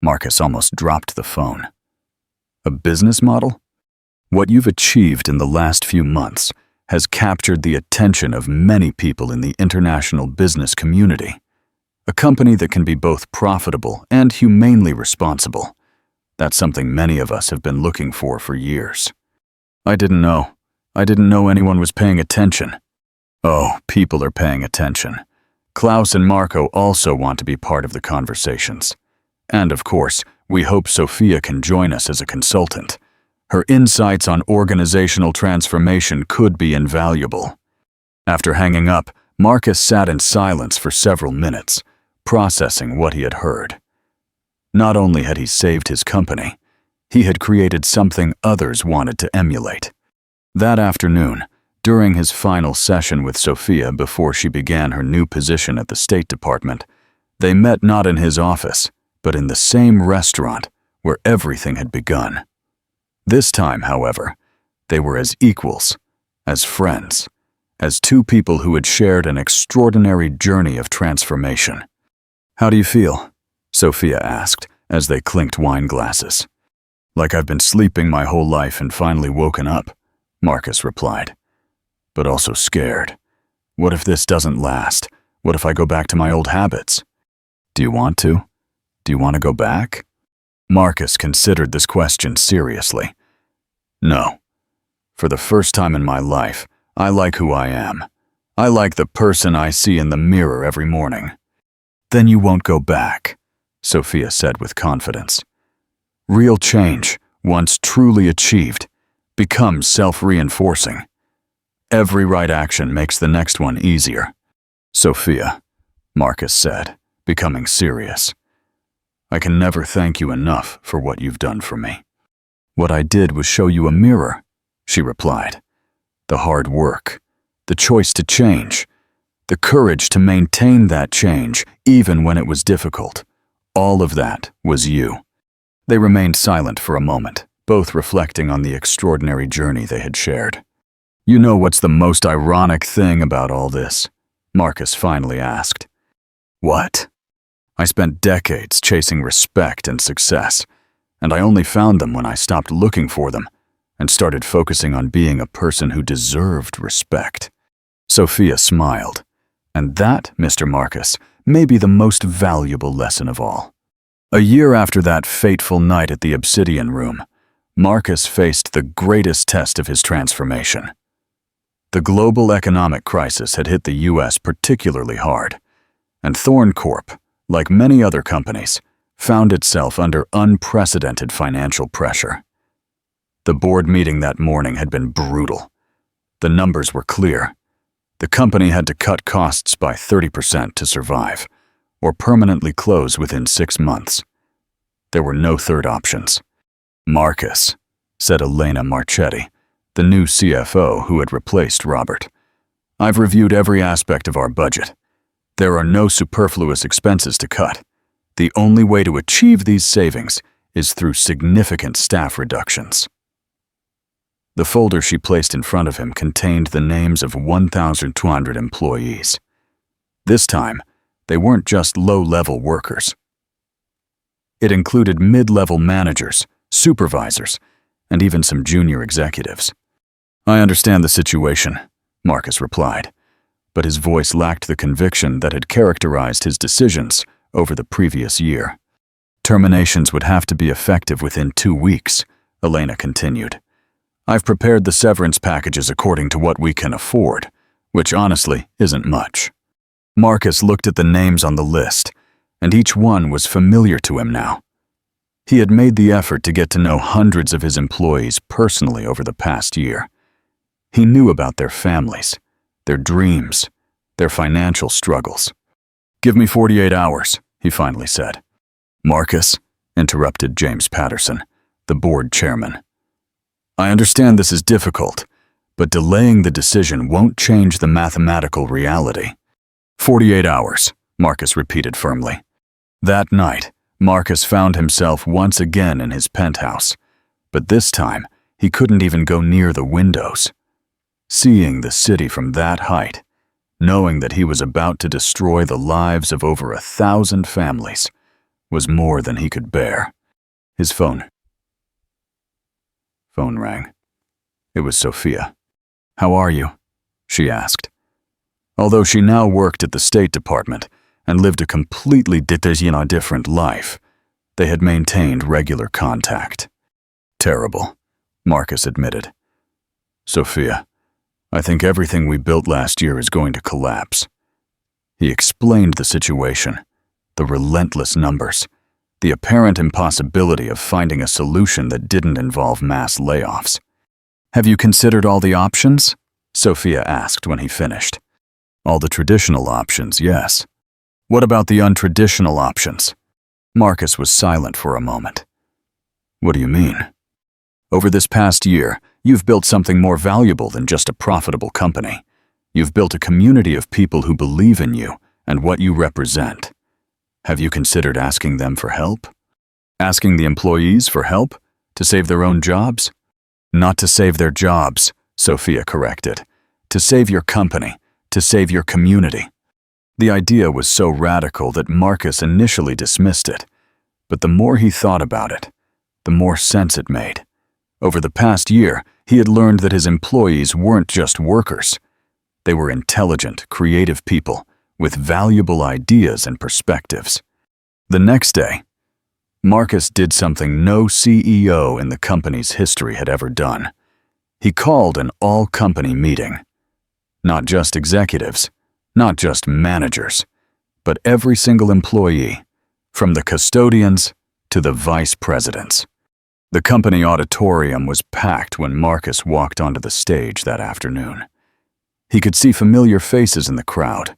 Marcus almost dropped the phone. "A business model? What you've achieved in the last few months has captured the attention of many people in the international business community. A company that can be both profitable and humanely responsible. That's something many of us have been looking for years." I didn't know anyone was paying attention." "Oh, people are paying attention. Klaus and Marco also want to be part of the conversations. And of course, we hope Sophia can join us as a consultant. Her insights on organizational transformation could be invaluable." After hanging up, Marcus sat in silence for several minutes, processing what he had heard. Not only had he saved his company, he had created something others wanted to emulate. That afternoon, during his final session with Sophia before she began her new position at the State Department, they met not in his office, but in the same restaurant where everything had begun. This time, however, they were as equals, as friends, as two people who had shared an extraordinary journey of transformation. "How do you feel?" Sophia asked as they clinked wine glasses. "Like I've been sleeping my whole life and finally woken up," Marcus replied. "But also scared. What if this doesn't last? What if I go back to my old habits?" "Do you want to? Do you want to go back?" Marcus considered this question seriously. "No. For the first time in my life, I like who I am. I like the person I see in the mirror every morning." "Then you won't go back," Sophia said with confidence. "Real change, once truly achieved, becomes self-reinforcing. Every right action makes the next one easier." "Sophia," Marcus said, becoming serious, "I can never thank you enough for what you've done for me." "What I did was show you a mirror," she replied. "The hard work, the choice to change, the courage to maintain that change even when it was difficult. All of that was you." They remained silent for a moment, both reflecting on the extraordinary journey they had shared. "You know what's the most ironic thing about all this?" Marcus finally asked. "What?" "I spent decades chasing respect and success, and I only found them when I stopped looking for them and started focusing on being a person who deserved respect." Sophia smiled. "And that, Mr. Marcus, may be the most valuable lesson of all." A year after that fateful night at the Obsidian Room, Marcus faced the greatest test of his transformation. The global economic crisis had hit the U.S. particularly hard, and Thorn Corp, like many other companies, found itself under unprecedented financial pressure. The board meeting that morning had been brutal. The numbers were clear. The company had to cut costs by 30% to survive, or permanently close within 6 months. There were no third options. "Marcus," said Elena Marchetti, the new CFO who had replaced Robert. "I've reviewed every aspect of our budget. There are no superfluous expenses to cut. The only way to achieve these savings is through significant staff reductions." The folder she placed in front of him contained the names of 1,200 employees. This time, they weren't just low-level workers. It included mid-level managers, supervisors, and even some junior executives. "I understand the situation," Marcus replied, but his voice lacked the conviction that had characterized his decisions over the previous year. "Terminations would have to be effective within 2 weeks," Elena continued. "I've prepared the severance packages according to what we can afford, which honestly isn't much." Marcus looked at the names on the list, and each one was familiar to him now. He had made the effort to get to know hundreds of his employees personally over the past year. He knew about their families, their dreams, their financial struggles. "Give me 48 hours, he finally said. "Marcus," interrupted James Patterson, the board chairman. "I understand this is difficult, but delaying the decision won't change the mathematical reality." 48 hours, Marcus repeated firmly. That night, Marcus found himself once again in his penthouse, but this time he couldn't even go near the windows. Seeing the city from that height, knowing that he was about to destroy the lives of over 1,000 families, was more than he could bear. His phone rang. It was Sophia. "How are you?" she asked. Although she now worked at the State Department and lived a completely different life, they had maintained regular contact. "Terrible," Marcus admitted. "Sophia, I think everything we built last year is going to collapse." He explained the situation, the relentless numbers, the apparent impossibility of finding a solution that didn't involve mass layoffs. "Have you considered all the options?" Sophia asked when he finished. "All the traditional options, yes. What about the untraditional options?" Marcus was silent for a moment. "What do you mean?" "Over this past year, you've built something more valuable than just a profitable company. You've built a community of people who believe in you and what you represent. Have you considered asking them for help? Asking the employees for help? To save their own jobs?" "Not to save their jobs," Sophia corrected. "To save your company. To save your community." The idea was so radical that Marcus initially dismissed it, but the more he thought about it, the more sense it made. Over the past year, he had learned that his employees weren't just workers. They were intelligent, creative people with valuable ideas and perspectives. The next day, Marcus did something no CEO in the company's history had ever done. He called an all-company meeting. Not just executives, not just managers, but every single employee, from the custodians to the vice presidents. The company auditorium was packed when Marcus walked onto the stage that afternoon. He could see familiar faces in the crowd: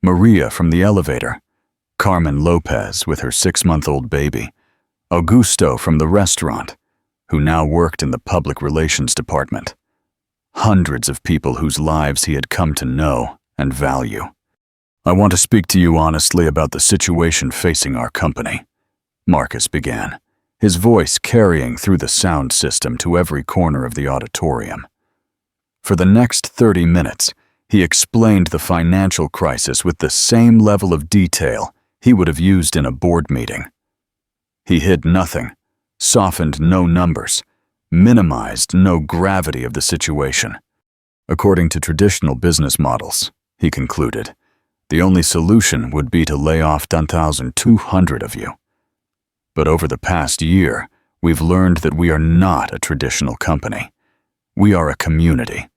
Maria from the elevator, Carmen Lopez with her 6-month-old baby, Augusto from the restaurant, who now worked in the public relations department. Hundreds of people whose lives he had come to know and value. "I want to speak to you honestly about the situation facing our company," Marcus began, his voice carrying through the sound system to every corner of the auditorium. For the next 30 minutes, he explained the financial crisis with the same level of detail he would have used in a board meeting. He hid nothing, softened no numbers, minimized no gravity of the situation. According to traditional business models, he concluded, the only solution would be to lay off 1,200 of you. But over the past year, we've learned that we are not a traditional company. We are a community.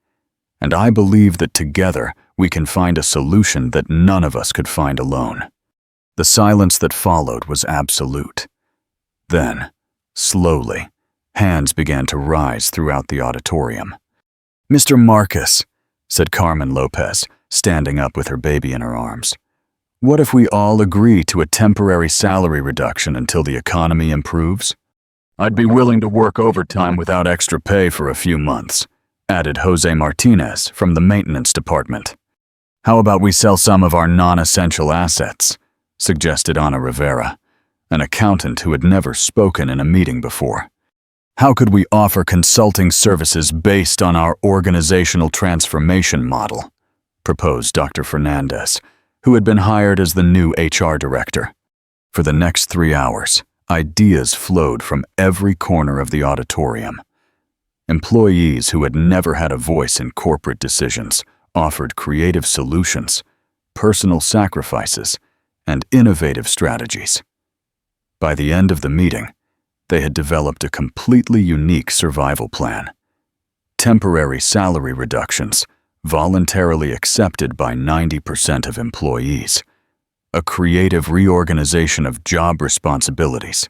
And I believe that together we can find a solution that none of us could find alone. The silence that followed was absolute. Then, slowly, hands began to rise throughout the auditorium. "Mr. Marcus," said Carmen Lopez, standing up with her baby in her arms. What if we all agree to a temporary salary reduction until the economy improves? I'd be willing to work overtime without extra pay for a few months, added Jose Martinez from the maintenance department. How about we sell some of our non-essential assets, suggested Ana Rivera, an accountant who had never spoken in a meeting before. How could we offer consulting services based on our organizational transformation model? Proposed Dr. Fernandez, who had been hired as the new HR director. For the next 3 hours, ideas flowed from every corner of the auditorium. Employees who had never had a voice in corporate decisions offered creative solutions, personal sacrifices, and innovative strategies. By the end of the meeting, they had developed a completely unique survival plan. Temporary salary reductions, voluntarily accepted by 90% of employees, a creative reorganization of job responsibilities,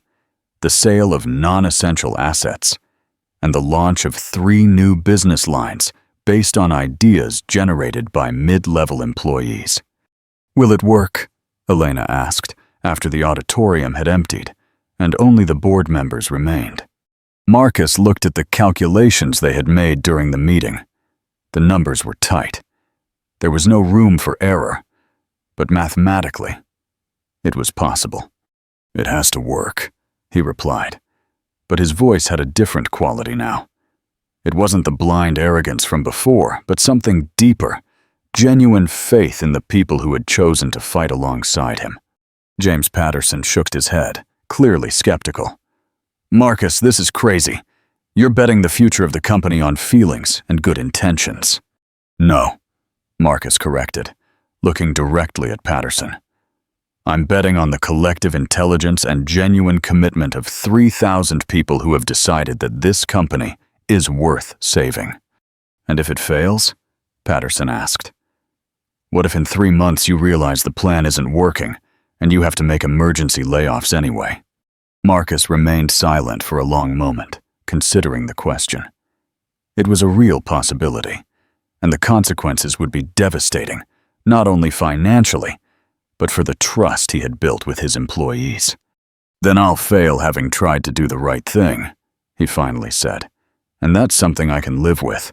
the sale of non-essential assets, and the launch of 3 new business lines based on ideas generated by mid-level employees. Will it work? Elena asked, after the auditorium had emptied, and only the board members remained. Marcus looked at the calculations they had made during the meeting. The numbers were tight. There was no room for error, but mathematically, it was possible. It has to work, he replied, but his voice had a different quality now. It wasn't the blind arrogance from before, but something deeper, genuine faith in the people who had chosen to fight alongside him. James Patterson shook his head, clearly skeptical. Marcus, this is crazy. You're betting the future of the company on feelings and good intentions. No, Marcus corrected, looking directly at Patterson. I'm betting on the collective intelligence and genuine commitment of 3,000 people who have decided that this company is worth saving. And if it fails? Patterson asked. What if in 3 months you realize the plan isn't working and you have to make emergency layoffs anyway? Marcus remained silent for a long moment, considering the question. It was a real possibility, and the consequences would be devastating, not only financially, but for the trust he had built with his employees. Then I'll fail having tried to do the right thing, he finally said, and that's something I can live with.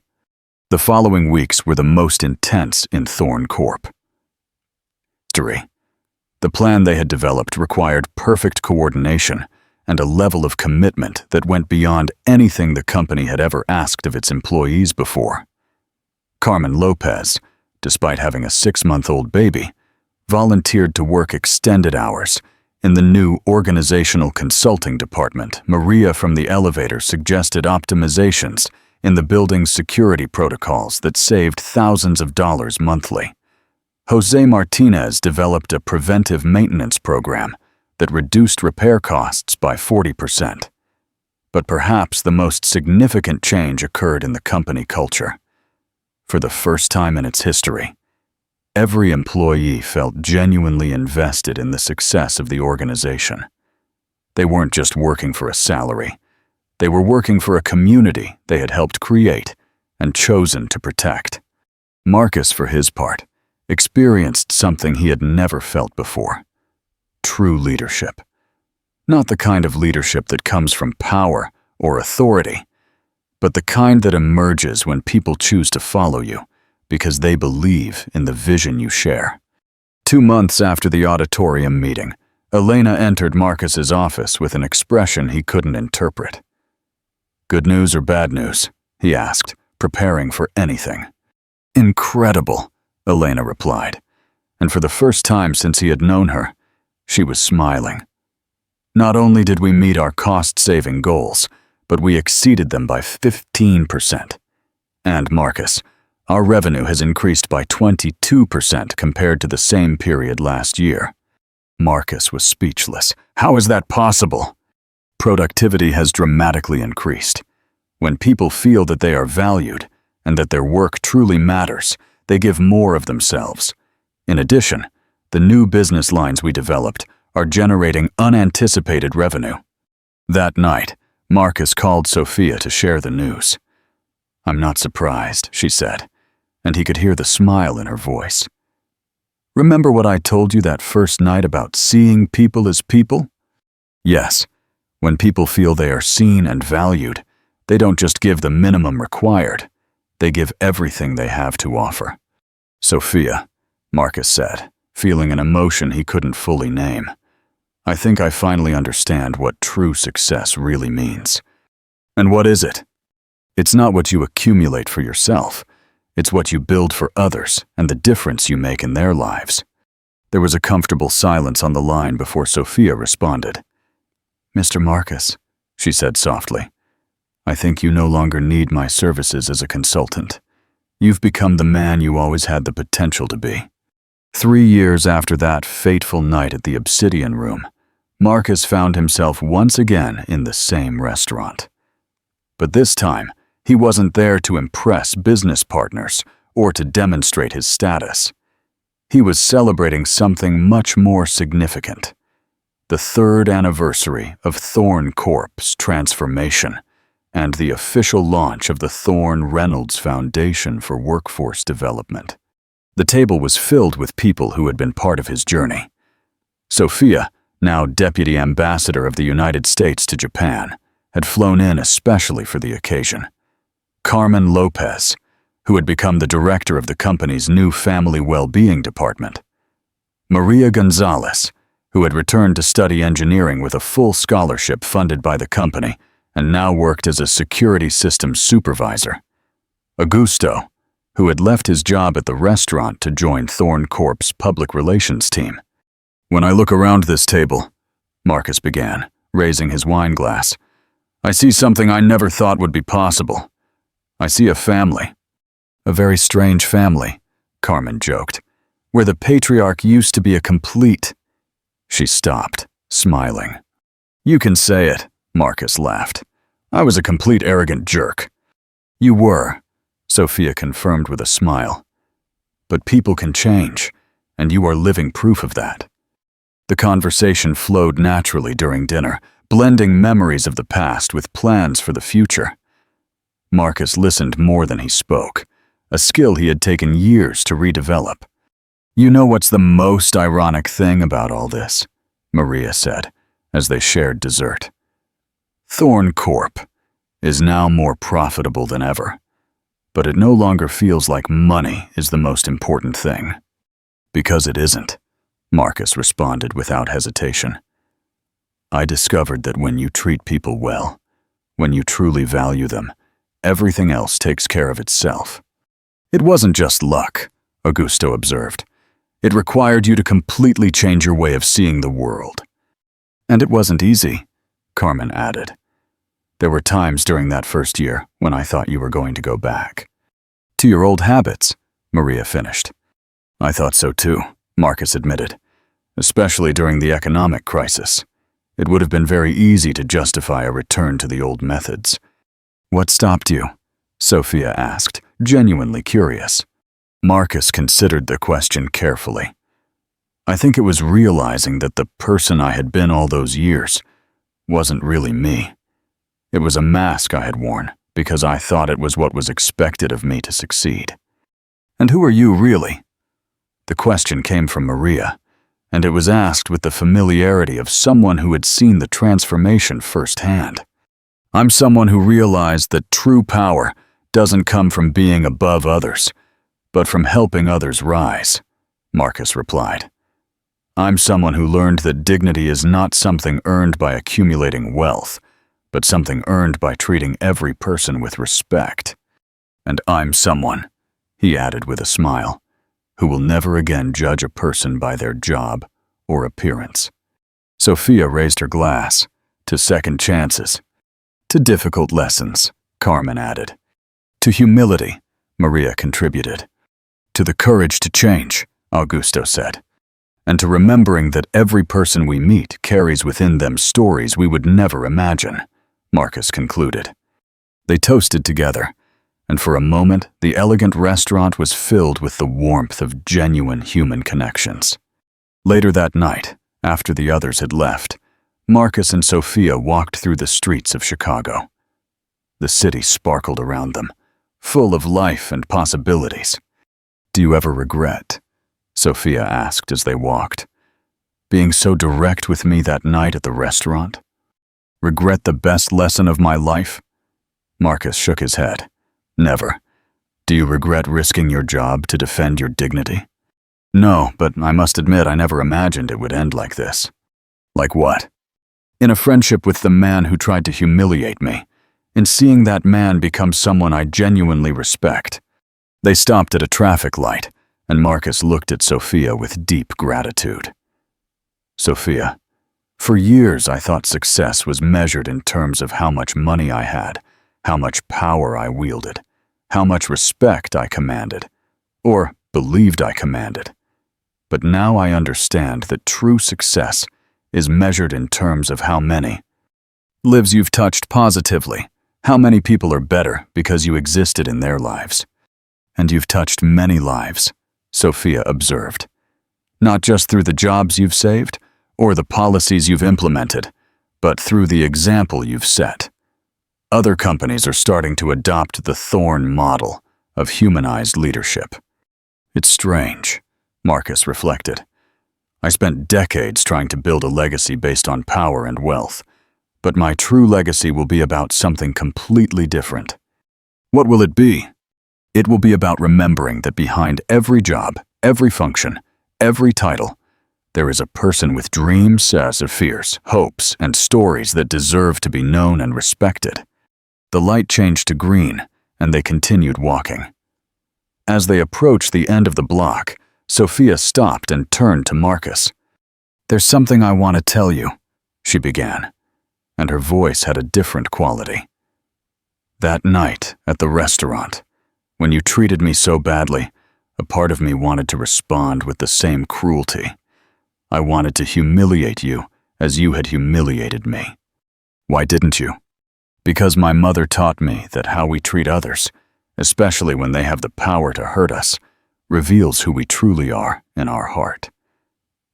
The following weeks were the most intense in Thorn Corp. The plan they had developed required perfect coordination and a level of commitment that went beyond anything the company had ever asked of its employees before. Carmen Lopez, despite having a 6-month-old baby, volunteered to work extended hours. In the new organizational consulting department, Maria from the elevator suggested optimizations in the building's security protocols that saved thousands of dollars monthly. Jose Martinez developed a preventive maintenance program that reduced repair costs by 40%. But perhaps the most significant change occurred in the company culture. For the first time in its history, every employee felt genuinely invested in the success of the organization. They weren't just working for a salary. They were working for a community they had helped create and chosen to protect. Marcus, for his part, experienced something he had never felt before. True leadership. Not the kind of leadership that comes from power or authority, but the kind that emerges when people choose to follow you because they believe in the vision you share. 2 months after the auditorium meeting, Elena entered Marcus's office with an expression he couldn't interpret. Good news or bad news? He asked, preparing for anything. Incredible, Elena replied, and for the first time since he had known her, she was smiling. Not only did we meet our cost-saving goals, but we exceeded them by 15%. And Marcus, our revenue has increased by 22% compared to the same period last year. Marcus was speechless. How is that possible? Productivity has dramatically increased. When people feel that they are valued and that their work truly matters, they give more of themselves. In addition, the new business lines we developed are generating unanticipated revenue. That night, Marcus called Sophia to share the news. I'm not surprised, she said, and he could hear the smile in her voice. Remember what I told you that first night about seeing people as people? Yes, when people feel they are seen and valued, they don't just give the minimum required, they give everything they have to offer. Sophia, Marcus said, feeling an emotion he couldn't fully name. I think I finally understand what true success really means. And what is it? It's not what you accumulate for yourself. It's what you build for others and the difference you make in their lives. There was a comfortable silence on the line before Sophia responded. Mr. Marcus, she said softly, I think you no longer need my services as a consultant. You've become the man you always had the potential to be. 3 years after that fateful night at the Obsidian Room, Marcus found himself once again in the same restaurant. But this time, he wasn't there to impress business partners or to demonstrate his status. He was celebrating something much more significant. The 3rd anniversary of Thorne Corp's transformation and the official launch of the Thorne Reynolds Foundation for Workforce Development. The table was filled with people who had been part of his journey. Sophia, now Deputy Ambassador of the United States to Japan, had flown in especially for the occasion. Carmen Lopez, who had become the director of the company's new family well-being department. Maria Gonzalez, who had returned to study engineering with a full scholarship funded by the company and now worked as a security systems supervisor. Augusto, who had left his job at the restaurant to join Thorne Corp's public relations team. When I look around this table, Marcus began, raising his wine glass, I see something I never thought would be possible. I see a family. A very strange family, Carmen joked, where the patriarch used to be a complete... She stopped, smiling. You can say it, Marcus laughed. I was a complete arrogant jerk. You were, Sophia confirmed with a smile. But people can change, and you are living proof of that. The conversation flowed naturally during dinner, blending memories of the past with plans for the future. Marcus listened more than he spoke, a skill he had taken years to redevelop. You know what's the most ironic thing about all this? Maria said, as they shared dessert. Thorne Corp is now more profitable than ever, but it no longer feels like money is the most important thing. Because it isn't, Marcus responded without hesitation. I discovered that when you treat people well, when you truly value them, everything else takes care of itself. It wasn't just luck, Augusto observed. It required you to completely change your way of seeing the world. And it wasn't easy, Carmen added. There were times during that first year when I thought you were going to go back. To your old habits, Maria finished. I thought so too, Marcus admitted, especially during the economic crisis. It would have been very easy to justify a return to the old methods. What stopped you? Sophia asked, genuinely curious. Marcus considered the question carefully. I think it was realizing that the person I had been all those years wasn't really me. It was a mask I had worn because I thought it was what was expected of me to succeed. And who are you really? The question came from Maria, and it was asked with the familiarity of someone who had seen the transformation firsthand. I'm someone who realized that true power doesn't come from being above others, but from helping others rise, Marcus replied. I'm someone who learned that dignity is not something earned by accumulating wealth, but something earned by treating every person with respect. And I'm someone, he added with a smile, who will never again judge a person by their job or appearance. Sophia raised her glass, to second chances. To difficult lessons, Carmen added. To humility, Maria contributed. To the courage to change, Augusto said. And to remembering that every person we meet carries within them stories we would never imagine, Marcus concluded. They toasted together, and for a moment the elegant restaurant was filled with the warmth of genuine human connections. Later that night, after the others had left, Marcus and Sophia walked through the streets of Chicago. The city sparkled around them, full of life and possibilities. Do you ever regret? Sophia asked as they walked. Being so direct with me that night at the restaurant? Regret the best lesson of my life? Marcus shook his head. Never. Do you regret risking your job to defend your dignity? No, but I must admit I never imagined it would end like this. Like what? In a friendship with the man who tried to humiliate me, in seeing that man become someone I genuinely respect. They stopped at a traffic light, and Marcus looked at Sophia with deep gratitude. Sophia, for years I thought success was measured in terms of how much money I had, how much power I wielded, how much respect I commanded, or believed I commanded. But now I understand that true success is measured in terms of how many lives you've touched positively, how many people are better because you existed in their lives. And you've touched many lives, Sophia observed. Not just through the jobs you've saved, or the policies you've implemented, but through the example you've set. Other companies are starting to adopt the Thorn model of humanized leadership. It's strange, Marcus reflected. I spent decades trying to build a legacy based on power and wealth, but my true legacy will be about something completely different. What will it be? It will be about remembering that behind every job, every function, every title, there is a person with dreams, fears, hopes, and stories that deserve to be known and respected. The light changed to green, and they continued walking. As they approached the end of the block, Sophia stopped and turned to Marcus. "There's something I want to tell you," she began, and her voice had a different quality. "That night at the restaurant, when you treated me so badly, a part of me wanted to respond with the same cruelty. I wanted to humiliate you as you had humiliated me. Why didn't you? Because my mother taught me that how we treat others, especially when they have the power to hurt us, reveals who we truly are in our heart.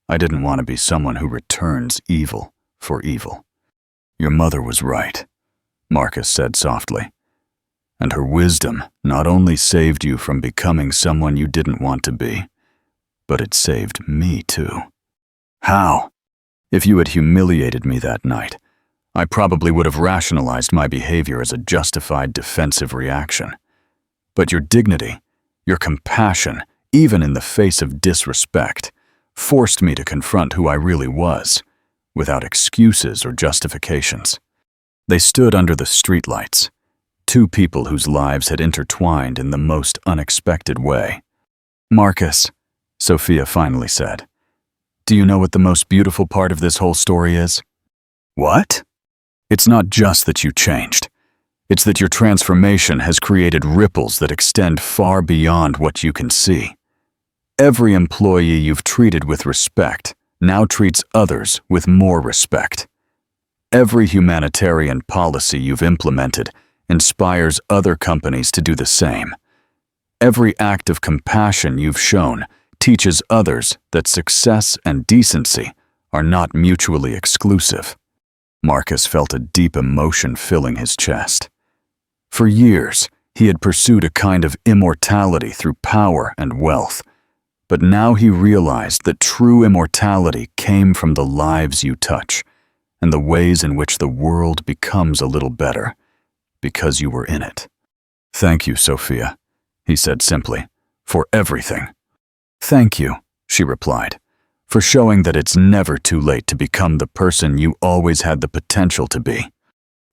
I didn't want to be someone who returns evil for evil." "Your mother was right," Marcus said softly. "And her wisdom not only saved you from becoming someone you didn't want to be, but it saved me too." "How?" "If you had humiliated me that night, I probably would have rationalized my behavior as a justified defensive reaction. But your dignity, your compassion, even in the face of disrespect, forced me to confront who I really was, without excuses or justifications." They stood under the streetlights, two people whose lives had intertwined in the most unexpected way. "Marcus," Sophia finally said, "do you know what the most beautiful part of this whole story is?" "What?" "It's not just that you changed. It's that your transformation has created ripples that extend far beyond what you can see. Every employee you've treated with respect now treats others with more respect. Every humanitarian policy you've implemented inspires other companies to do the same. Every act of compassion you've shown teaches others that success and decency are not mutually exclusive." Marcus felt a deep emotion filling his chest. For years, he had pursued a kind of immortality through power and wealth, but now he realized that true immortality came from the lives you touch and the ways in which the world becomes a little better because you were in it. "Thank you, Sophia," he said simply, "for everything." "Thank you," she replied, "for showing that it's never too late to become the person you always had the potential to be."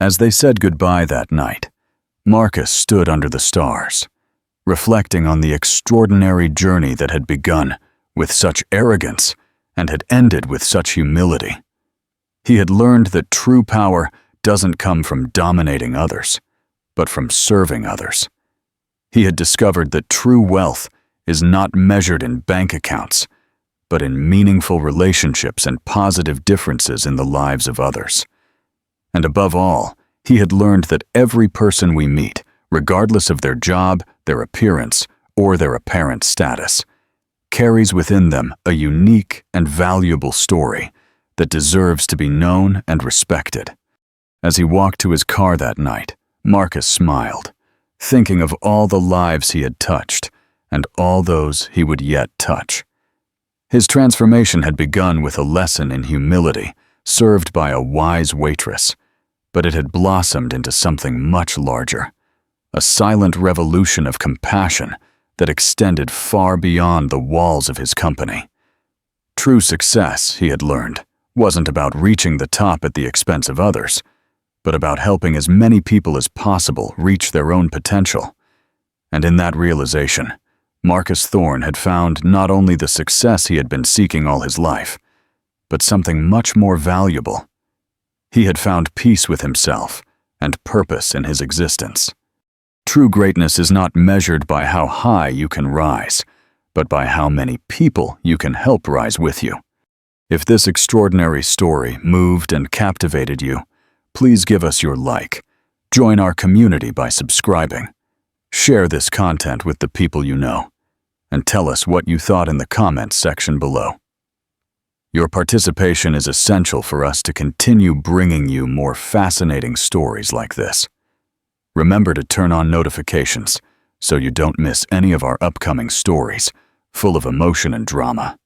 As they said goodbye that night, Marcus stood under the stars, reflecting on the extraordinary journey that had begun with such arrogance and had ended with such humility. He had learned that true power doesn't come from dominating others, but from serving others. He had discovered that true wealth is not measured in bank accounts, but in meaningful relationships and positive differences in the lives of others. And above all, he had learned that every person we meet, regardless of their job, their appearance, or their apparent status, carries within them a unique and valuable story that deserves to be known and respected. As he walked to his car that night, Marcus smiled, thinking of all the lives he had touched and all those he would yet touch. His transformation had begun with a lesson in humility, served by a wise waitress, but it had blossomed into something much larger, a silent revolution of compassion that extended far beyond the walls of his company. True success, he had learned, wasn't about reaching the top at the expense of others, but about helping as many people as possible reach their own potential. And in that realization, Marcus Thorne had found not only the success he had been seeking all his life, but something much more valuable. He had found peace with himself and purpose in his existence. True greatness is not measured by how high you can rise, but by how many people you can help rise with you. If this extraordinary story moved and captivated you, please give us your like. Join our community by subscribing. Share this content with the people you know, and tell us what you thought in the comments section below. Your participation is essential for us to continue bringing you more fascinating stories like this. Remember to turn on notifications so you don't miss any of our upcoming stories, full of emotion and drama.